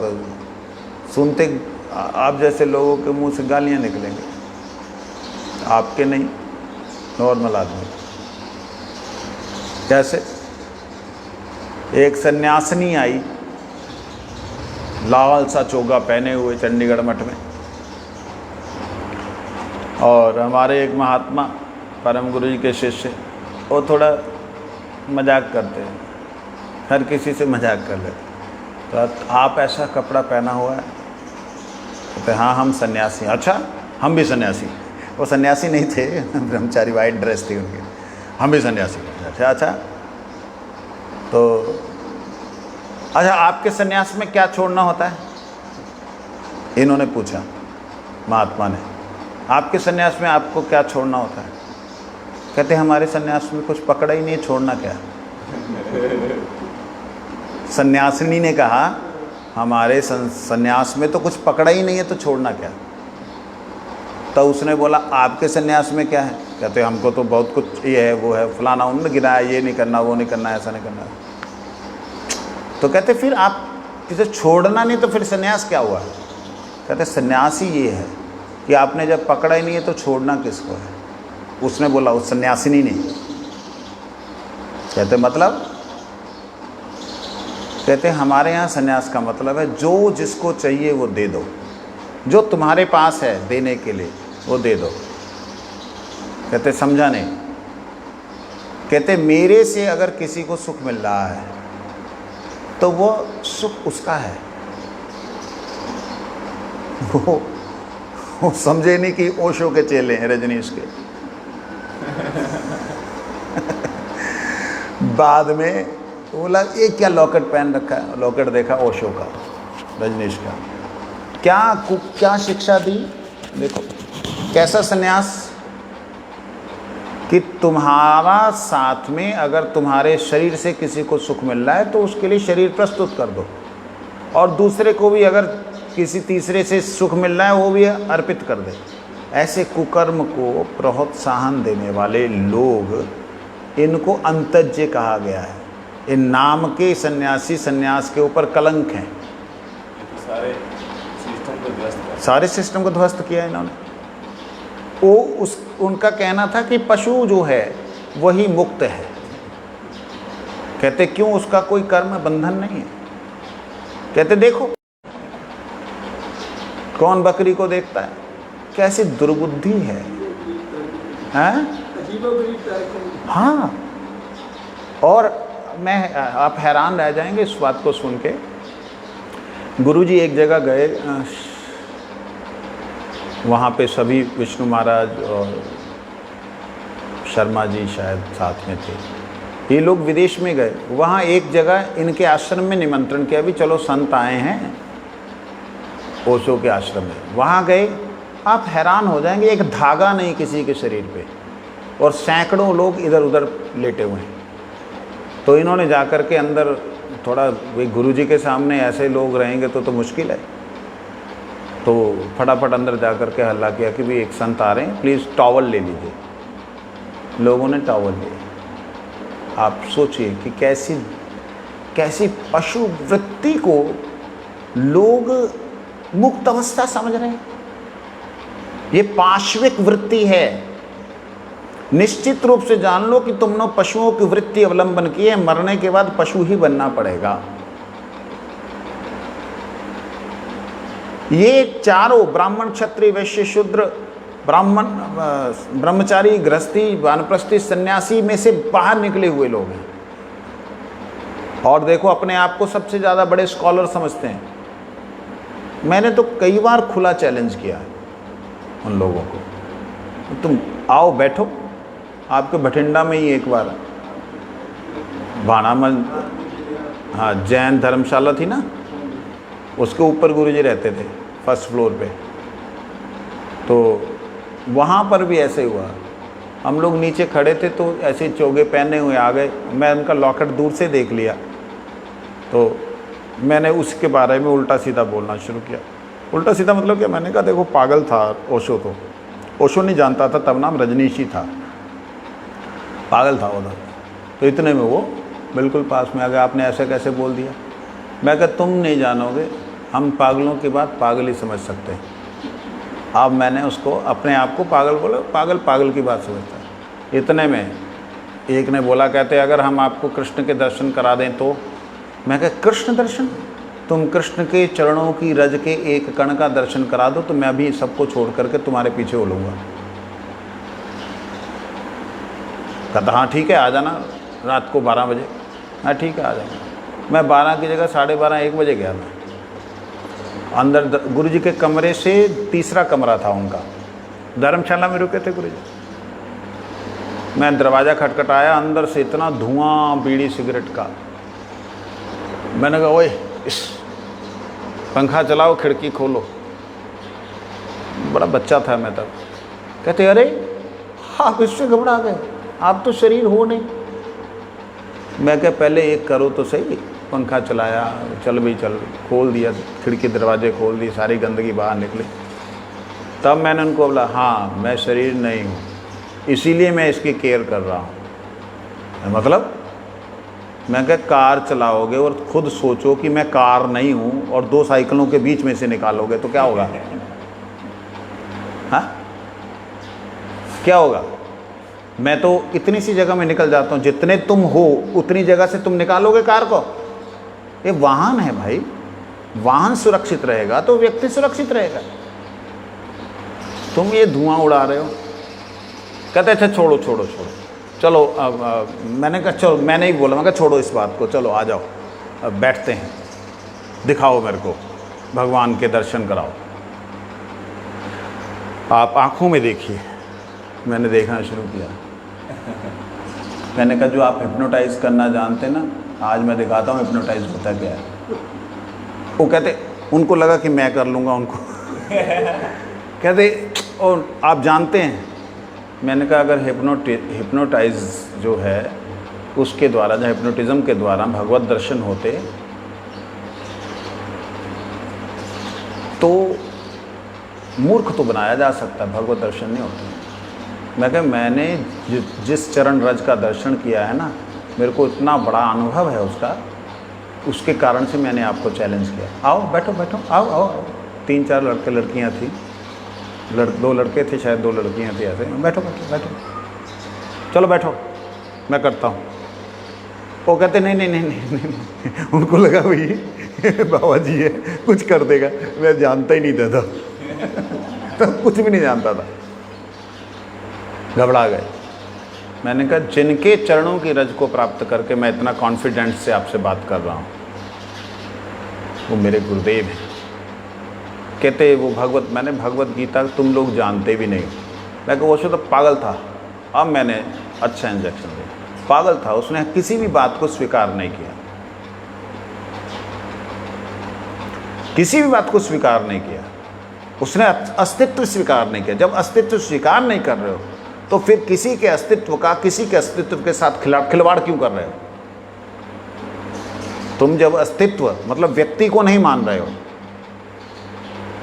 सुनते आप जैसे लोगों के मुंह से गालियाँ निकलेंगे, आपके नहीं, नॉर्मल आदमी। कैसे? एक सन्यासिनी आई, लाल सा चोगा पहने हुए, चंडीगढ़ मठ में, और हमारे एक महात्मा परम गुरु जी के शिष्य, वो थोड़ा मजाक करते हैं, हर किसी से मजाक कर लेते। तो आप ऐसा कपड़ा पहना हुआ है? कहते हाँ हम सन्यासी। अच्छा हम भी सन्यासी। वो सन्यासी नहीं थे, ब्रह्मचारी, वाइट ड्रेस थी उनकी। हम भी सन्यासी। अच्छा तो अच्छा आपके सन्यास में क्या छोड़ना होता है? इन्होंने पूछा, महात्मा ने, आपके सन्यास में आपको क्या छोड़ना होता है? कहते हमारे सन्यास में कुछ पकड़ा ही नहीं, छोड़ना क्या? सन्यासिनी ने कहा हमारे सन्यास में तो कुछ पकड़ा ही नहीं है, तो छोड़ना क्या? तो उसने बोला आपके सन्यास में क्या है? कहते हमको तो बहुत कुछ ये है, वो है, फलाना उन्होंने गिनाया, ये नहीं करना, वो नहीं करना, ऐसा नहीं करना। तो कहते फिर आप किसे छोड़ना नहीं तो फिर सन्यास क्या हुआ? कहते सन्यास ही ये है कि आपने जब पकड़ा ही नहीं है तो छोड़ना किसको है? उसने बोला, उस सन्यासिनी ने। कहते मतलब, कहते हमारे यहाँ सन्यास का मतलब है जो जिसको चाहिए वो दे दो, जो तुम्हारे पास है देने के लिए वो दे दो। कहते समझा नहीं। कहते मेरे से अगर किसी को सुख मिल रहा है तो वो सुख उसका है, वो समझे नहीं कि ओशो के चेले हैं रजनीश के। बाद में बोला ये क्या लॉकेट पहन रखा है, लॉकेट देखा ओशो का, रजनीश का। क्या शिक्षा दी, देखो कैसा सन्यास, कि तुम्हारा साथ में अगर तुम्हारे शरीर से किसी को सुख मिल रहा है तो उसके लिए शरीर प्रस्तुत कर दो, और दूसरे को भी अगर किसी तीसरे से सुख मिल रहा है वो भी अर्पित कर दे। ऐसे कुकर्म को प्रोत्साहन देने वाले लोग, इनको अंतज्य कहा गया है। इन नाम के सन्यासी सन्यास के ऊपर कलंक हैं। सारे सिस्टम को ध्वस्त कर, सारे सिस्टम को ध्वस्त किया इन्होंने। वो उनका कहना था कि पशु जो है वही मुक्त है। कहते क्यों, उसका कोई कर्म बंधन नहीं है। कहते देखो कौन बकरी को देखता है, कैसी दुर्बुद्धि है, हैं? हाँ, और मैं, आप हैरान रह जाएंगे इस बात को सुन के। गुरुजी एक जगह गए, वहाँ पे सभी विष्णु महाराज और शर्मा जी शायद साथ में थे। ये लोग विदेश में गए, वहाँ एक जगह इनके आश्रम में निमंत्रण किया, भी चलो संत आए हैं ओशो के आश्रम में। वहाँ गए, आप हैरान हो जाएंगे, एक धागा नहीं किसी के शरीर पे, और सैकड़ों लोग इधर उधर लेटे हुए हैं। तो इन्होंने जाकर के अंदर थोड़ा, वे गुरुजी के सामने ऐसे लोग रहेंगे तो मुश्किल है, तो फटाफट अंदर जाकर के हल्ला किया कि भी एक संत आ रहे हैं, प्लीज़ टॉवल ले लीजिए। लोगों ने टॉवल लिए। आप सोचिए कि कैसी पशु वृत्ति को लोग मुक्त अवस्था समझ रहे हैं। ये पाश्विक वृत्ति है। निश्चित रूप से जान लो कि तुमने पशुओं की वृत्ति अवलंबन की है, मरने के बाद पशु ही बनना पड़ेगा। ये चारों ब्राह्मण क्षत्रिय वैश्य शूद्र, ब्राह्मण ब्रह्मचारी गृहस्थी वानप्रस्थी सन्यासी में से बाहर निकले हुए लोग हैं, और देखो अपने आप को सबसे ज़्यादा बड़े स्कॉलर समझते हैं। मैंने तो कई बार खुला चैलेंज किया है उन लोगों को, तुम आओ बैठो, आपके भटिंडा में ही एक बार भाना में, हाँ जैन धर्मशाला थी ना, उसके ऊपर गुरुजी रहते थे फर्स्ट फ्लोर पे। तो वहाँ पर भी ऐसे हुआ, हम लोग नीचे खड़े थे तो ऐसे चोगे पहने हुए आ गए। मैं उनका लॉकेट दूर से देख लिया, तो मैंने उसके बारे में उल्टा सीधा बोलना शुरू किया। उल्टा सीधा मतलब क्या, मैंने कहा देखो पागल था ओशो, तो ओशो नहीं जानता था, तब नाम रजनीश ही था, पागल था उधर। तो इतने में वो बिल्कुल पास में आ गया, आपने ऐसे कैसे बोल दिया। मैं कहा तुम नहीं जानोगे, हम पागलों की बात पागल ही समझ सकते हैं। अब मैंने उसको अपने आप को पागल बोला, पागल पागल की बात समझता है। इतने में एक ने बोला, कहते अगर हम आपको कृष्ण के दर्शन करा दें तो। मैं कहा कृष्ण दर्शन, तुम कृष्ण के चरणों की रज के एक कण का दर्शन करा दो तो मैं भी सबको छोड़ करके तुम्हारे पीछे हो लूँगा। कहता हाँ ठीक है आ जाना रात को 12 बजे। हाँ ठीक है आ जाना। मैं 12 की जगह 12:30 1 बजे गया मैं अंदर। गुरुजी के कमरे से तीसरा कमरा था उनका, धर्मशाला में रुके थे गुरुजी। मैं दरवाज़ा खटखटाया, अंदर से इतना धुआं बीड़ी सिगरेट का। मैंने कहा ओए इस पंखा चलाओ, खिड़की खोलो। बड़ा बच्चा था मैं तब। कहते अरे आप इससे घबरा गए, आप तो शरीर हो नहीं। मैं क्या पहले एक करो तो सही। पंखा चलाया, चल भी चल, खोल दिया, खिड़की दरवाजे खोल दिए, सारी गंदगी बाहर निकली। तब मैंने उनको बोला हाँ मैं शरीर नहीं हूँ, इसीलिए मैं इसकी केयर कर रहा हूँ। मतलब मैं क्या कार चलाओगे और खुद सोचो कि मैं कार नहीं हूँ और 2 साइकिलों के बीच में से निकालोगे तो क्या होगा? हाँ क्या होगा? मैं तो इतनी सी जगह में निकल जाता हूँ, जितने तुम हो उतनी जगह से तुम निकालोगे कार को। ये वाहन है भाई, वाहन सुरक्षित रहेगा तो व्यक्ति सुरक्षित रहेगा। तुम ये धुआं उड़ा रहे हो। कहते थे छोड़ो छोड़ो छोड़ो, चलो अब मैंने कहा चलो, मैंने ही बोला, मैं कहा छोड़ो इस बात को, चलो आ जाओ अब बैठते हैं, दिखाओ मेरे को, भगवान के दर्शन कराओ। आप आंखों में देखिए। मैंने देखना शुरू किया। मैंने कहा जो आप हिप्नोटाइज करना जानते ना, आज मैं दिखाता हूँ हिप्नोटाइज होता क्या है। वो कहते, उनको लगा कि मैं कर लूँगा उनको। कहते और आप जानते हैं। मैंने कहा अगर हिप्नोटाइज जो है उसके द्वारा, जो हिप्नोटिज्म के द्वारा भगवत दर्शन होते तो मूर्ख तो बनाया जा सकता है, भगवत दर्शन नहीं होता। मैं कहा मैंने जिस चरण रज का दर्शन किया है ना, मेरे को इतना बड़ा अनुभव है उसका, उसके कारण से मैंने आपको चैलेंज किया। आओ बैठो बैठो, आओ आओ आओ। 3-4 लड़के लड़कियां थी, 2 लड़के थे शायद, 2 लड़कियां थी। ऐसे बैठो बैठो बैठो, चलो बैठो मैं करता हूँ। वो कहते नहीं नहीं नहीं नहीं, नहीं, नहीं। उनको लगा भाई बाबा जी है कुछ कर देगा, मैं जानता ही नहीं था तो कुछ भी नहीं जानता था, घबरा गए। मैंने कहा जिनके चरणों की रज को प्राप्त करके मैं इतना कॉन्फिडेंस से आपसे बात कर रहा हूँ, वो मेरे गुरुदेव हैं। कहते वो भगवत, मैंने भगवत गीता तुम लोग जानते भी नहीं। मैं कहा वो तो पागल था, अब मैंने अच्छा इंजेक्शन दिया। पागल था, उसने किसी भी बात को स्वीकार नहीं किया, किसी भी बात को स्वीकार नहीं किया, उसने अस्तित्व स्वीकार नहीं किया। जब अस्तित्व स्वीकार नहीं कर रहे हो तो फिर किसी के अस्तित्व के साथ खिलवाड़ क्यों कर रहे हो? तुम जब अस्तित्व मतलब व्यक्ति को नहीं मान रहे हो,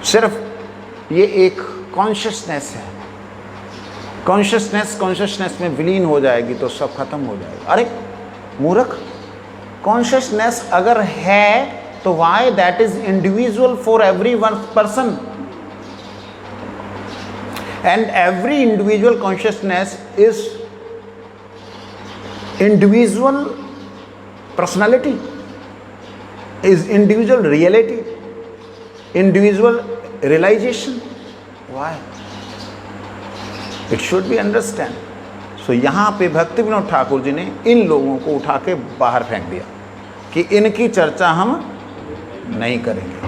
सिर्फ ये एक कॉन्शियसनेस है, कॉन्शियसनेस में विलीन हो जाएगी तो सब खत्म हो जाएगा। अरे मूर्ख, कॉन्शियसनेस अगर है तो why that is individual for every one person, and every individual consciousness is individual personality, is individual reality, individual realization. Why? It should be understand. So यहाँ पे भक्ति विनोद ठाकुर जी ने इन लोगों को उठा के बाहर फेंक दिया कि इनकी चर्चा हम नहीं करेंगे,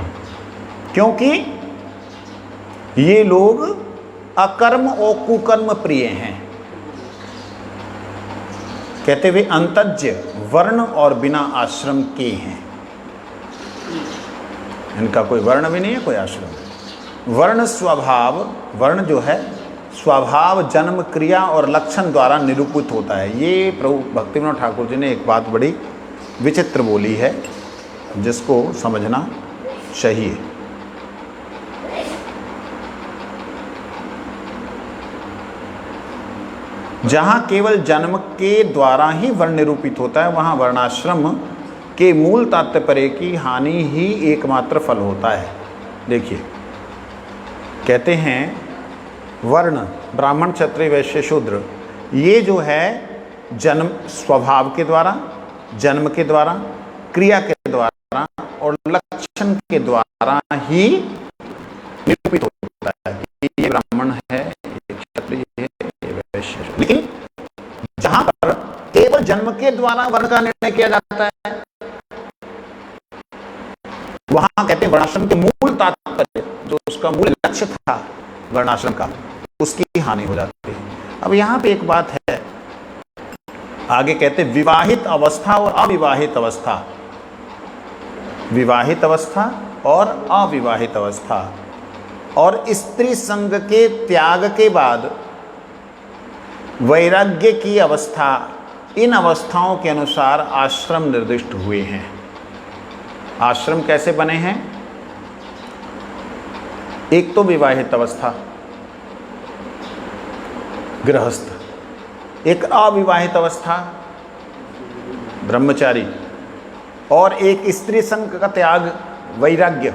क्योंकि ये लोग अकर्म और कुकर्म प्रिय हैं। कहते हुए अंतज्य वर्ण और बिना आश्रम के हैं। इनका कोई वर्ण भी नहीं है, कोई आश्रम। वर्ण स्वभाव, वर्ण जो है स्वभाव जन्म क्रिया और लक्षण द्वारा निरूपित होता है। ये प्रभु भक्ति विनोद ठाकुर जी ने एक बात बड़ी विचित्र बोली है, जिसको समझना चाहिए। जहाँ केवल जन्म के द्वारा ही वर्ण निरूपित होता है, वहाँ वर्णाश्रम के मूल तात्पर्य की हानि ही एकमात्र फल होता है। देखिए कहते हैं वर्ण ब्राह्मण क्षत्रिय वैश्य शूद्र, ये जो है जन्म स्वभाव के द्वारा, जन्म के द्वारा, क्रिया के द्वारा और लक्षण के द्वारा ही निरूपित होता है कि ये ब्राह्मण है, ये क्षत्रिय है, ये वैश्य है। लेकिन जहां पर केवल जन्म के द्वारा वर्ण का निर्णय किया जाता है, वहां कहते हैं वर्णाश्रम के मूल तात्पर्य, जो उसका मूल लक्ष्य था वर्णाश्रम का, उसकी हानि हो जाती है। अब यहां पे एक बात है, आगे कहते हैं विवाहित अवस्था और अविवाहित अवस्था, विवाहित अवस्था और अविवाहित अवस्था, और स्त्री संग के त्याग के बाद वैराग्य की अवस्था, इन अवस्थाओं के अनुसार आश्रम निर्दिष्ट हुए हैं। आश्रम कैसे बने हैं? एक तो विवाहित अवस्था गृहस्थ, एक अविवाहित अवस्था ब्रह्मचारी, और एक स्त्री संग का त्याग वैराग्य।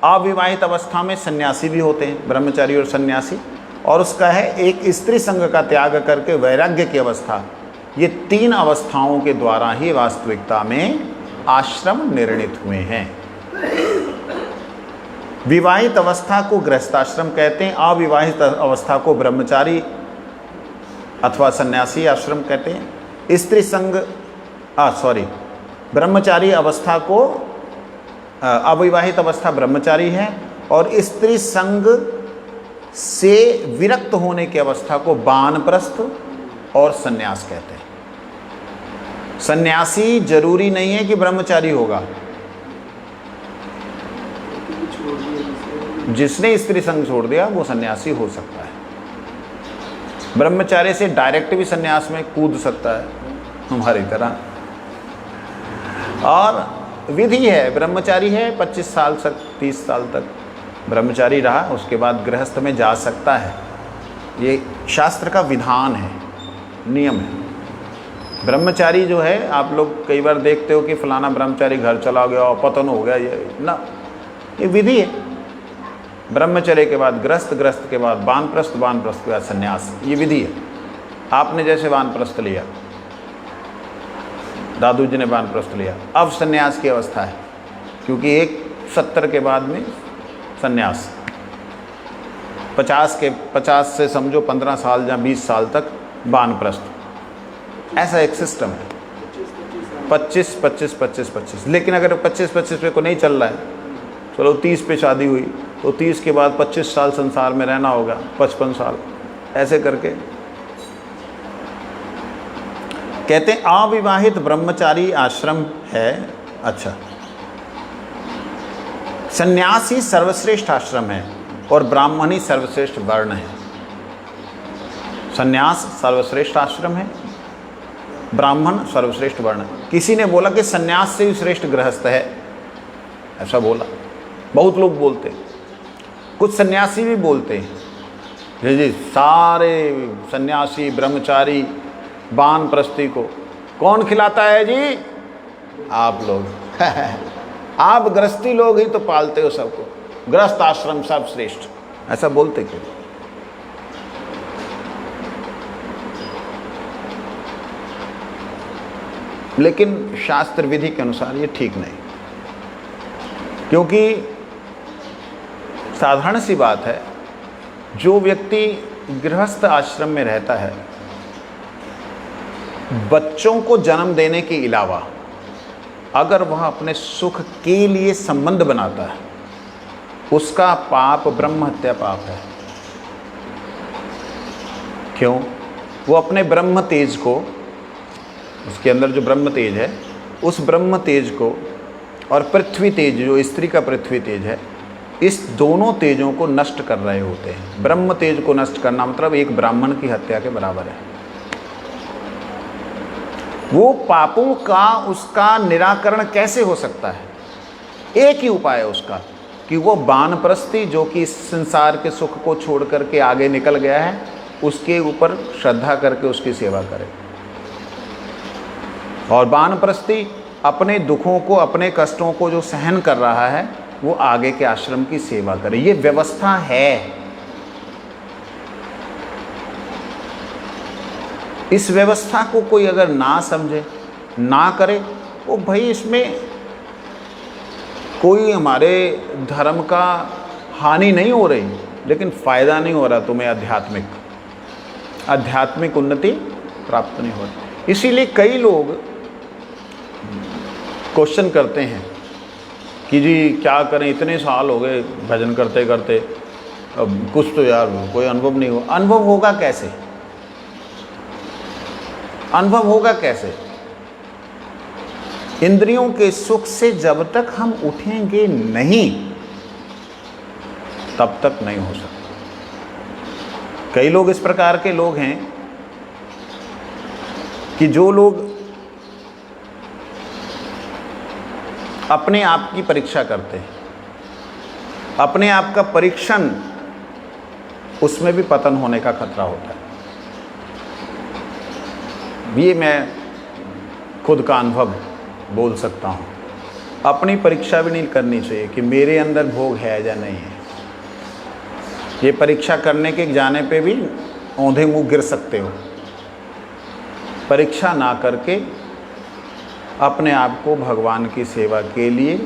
अविवाहित अवस्था में सन्यासी भी होते हैं, ब्रह्मचारी और सन्यासी, और उसका है एक स्त्री संग का त्याग करके वैराग्य की अवस्था। ये 3 अवस्थाओं के द्वारा ही वास्तविकता में आश्रम निर्णित हुए हैं। विवाहित अवस्था को गृहस्थाश्रम कहते हैं, अविवाहित अवस्था को ब्रह्मचारी अथवा सन्यासी आश्रम कहते हैं। स्त्री संग ब्रह्मचारी अवस्था को अविवाहित अवस्था ब्रह्मचारी है, और स्त्री संग से विरक्त होने की अवस्था को वानप्रस्थ और सन्यास कहते हैं। सन्यासी जरूरी नहीं है कि ब्रह्मचारी होगा। जिसने स्त्री संग छोड़ दिया वो सन्यासी हो सकता है। ब्रह्मचारी से डायरेक्ट भी सन्यास में कूद सकता है हमारी तरह। और विधि है, ब्रह्मचारी है 25 साल तक 30 साल तक ब्रह्मचारी रहा, उसके बाद गृहस्थ में जा सकता है। ये शास्त्र का विधान है, नियम है। ब्रह्मचारी जो है, आप लोग कई बार देखते हो कि फलाना ब्रह्मचारी घर चला गया और पतन हो गया, ये ना, ये विधि है। ब्रह्मचर्य के बाद गृहस्थ, गृहस्थ के बाद वानप्रस्थ, वानप्रस्थ के बाद संन्यास, ये विधि है। आपने जैसे वानप्रस्थ लिया, दादू जी ने वानप्रस्थ लिया, अब संन्यास की अवस्था है, क्योंकि 70 के बाद में संन्यास, 50 से समझो 15 साल या 20 साल तक वानप्रस्थ। ऐसा एक सिस्टम है, 25। लेकिन अगर 25 पे को नहीं चल रहा है, चलो 30 पे शादी हुई तो 30 के बाद 25 साल संसार में रहना होगा, 55 साल, ऐसे करके कहते हैं। अविवाहित ब्रह्मचारी आश्रम है। अच्छा, सन्यासी सर्वश्रेष्ठ आश्रम है और ब्राह्मणी सर्वश्रेष्ठ वर्ण है। सन्यास सर्वश्रेष्ठ आश्रम है, ब्राह्मण सर्वश्रेष्ठ वर्ण। किसी ने बोला कि सन्यास से भी श्रेष्ठ गृहस्थ है, ऐसा बोला, बहुत लोग बोलते हैं, कुछ सन्यासी भी बोलते हैं जी सारे सन्यासी ब्रह्मचारी वानप्रस्थी को कौन खिलाता है जी? आप लोग आप गृहस्थी लोग ही तो पालते हो सबको, गृहस्थ आश्रम सर्वश्रेष्ठ, ऐसा बोलते क्यों? लेकिन शास्त्र विधि के अनुसार ये ठीक नहीं, क्योंकि साधारण सी बात है, जो व्यक्ति गृहस्थ आश्रम में रहता है, बच्चों को जन्म देने के अलावा अगर वह अपने सुख के लिए संबंध बनाता है, उसका पाप ब्रह्म हत्या पाप है। क्यों? वो अपने ब्रह्म तेज को, उसके अंदर जो ब्रह्म तेज है, उस ब्रह्म तेज को और पृथ्वी तेज, जो स्त्री का पृथ्वी तेज है, इस दोनों तेजों को नष्ट कर रहे होते हैं। ब्रह्म तेज को नष्ट करना मतलब एक ब्राह्मण की हत्या के बराबर है। वो पापों का उसका निराकरण कैसे हो सकता है? एक ही उपाय है उसका, कि वो वानप्रस्थी जो कि इस संसार के सुख को छोड़ करके आगे निकल गया है, उसके ऊपर श्रद्धा करके उसकी सेवा करे। और वानप्रस्थी अपने दुखों को, अपने कष्टों को जो सहन कर रहा है, वो आगे के आश्रम की सेवा करे। ये व्यवस्था है। इस व्यवस्था को कोई अगर ना समझे, ना करे, वो भाई इसमें कोई हमारे धर्म का हानि नहीं हो रही, लेकिन फ़ायदा नहीं हो रहा तुम्हें, आध्यात्मिक उन्नति प्राप्त नहीं हो रही। इसीलिए कई लोग क्वेश्चन करते हैं कि जी क्या करें, इतने साल हो गए भजन करते करते, अब कुछ तो यार कोई अनुभव नहीं हो। अनुभव होगा कैसे? अनुभव होगा कैसे? इंद्रियों के सुख से जब तक हम उठेंगे नहीं, तब तक नहीं हो सकता। कई लोग इस प्रकार के लोग हैं कि जो लोग अपने आप की परीक्षा करते हैं, अपने आप का परीक्षण, उसमें भी पतन होने का खतरा होता है। ये मैं खुद का अनुभव बोल सकता हूँ। अपनी परीक्षा भी नहीं करनी चाहिए कि मेरे अंदर भोग है या नहीं है। ये परीक्षा करने के जाने पे भी औंधे मुँह गिर सकते हो। परीक्षा ना करके अपने आप को भगवान की सेवा के लिए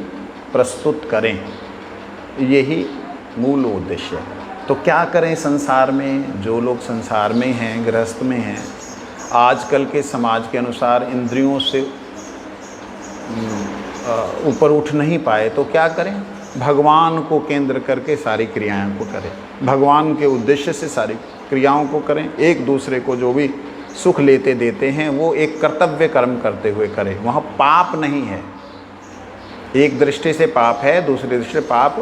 प्रस्तुत करें, यही मूल उद्देश्य है। तो क्या करें संसार में? जो लोग संसार में हैं, गृहस्थ में हैं, आजकल के समाज के अनुसार इंद्रियों से ऊपर उठ नहीं पाए, तो क्या करें? भगवान को केंद्र करके सारी क्रियाओं को करें, भगवान के उद्देश्य से सारी क्रियाओं को करें। एक दूसरे को जो भी सुख लेते देते हैं वो एक कर्तव्य कर्म करते हुए करें, वहाँ पाप नहीं है। एक दृष्टि से पाप है, दूसरी दृष्टि से पाप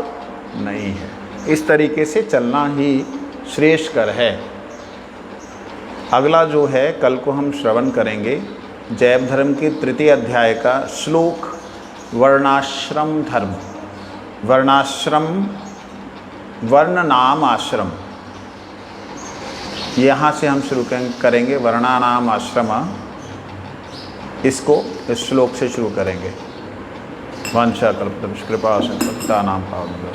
नहीं है। इस तरीके से चलना ही श्रेष्ठकर है। अगला जो है कल को हम श्रवण करेंगे जैव धर्म के 3 अध्याय का श्लोक वर्णाश्रम धर्म, वर्णाश्रम, वर्ण नाम आश्रम। यहाँ से हम शुरू करेंगे वर्णानाम आश्रम, इसको इस श्लोक से शुरू करेंगे। वंशा कल्पतरुष कृपा संपत्ता नाम पावन।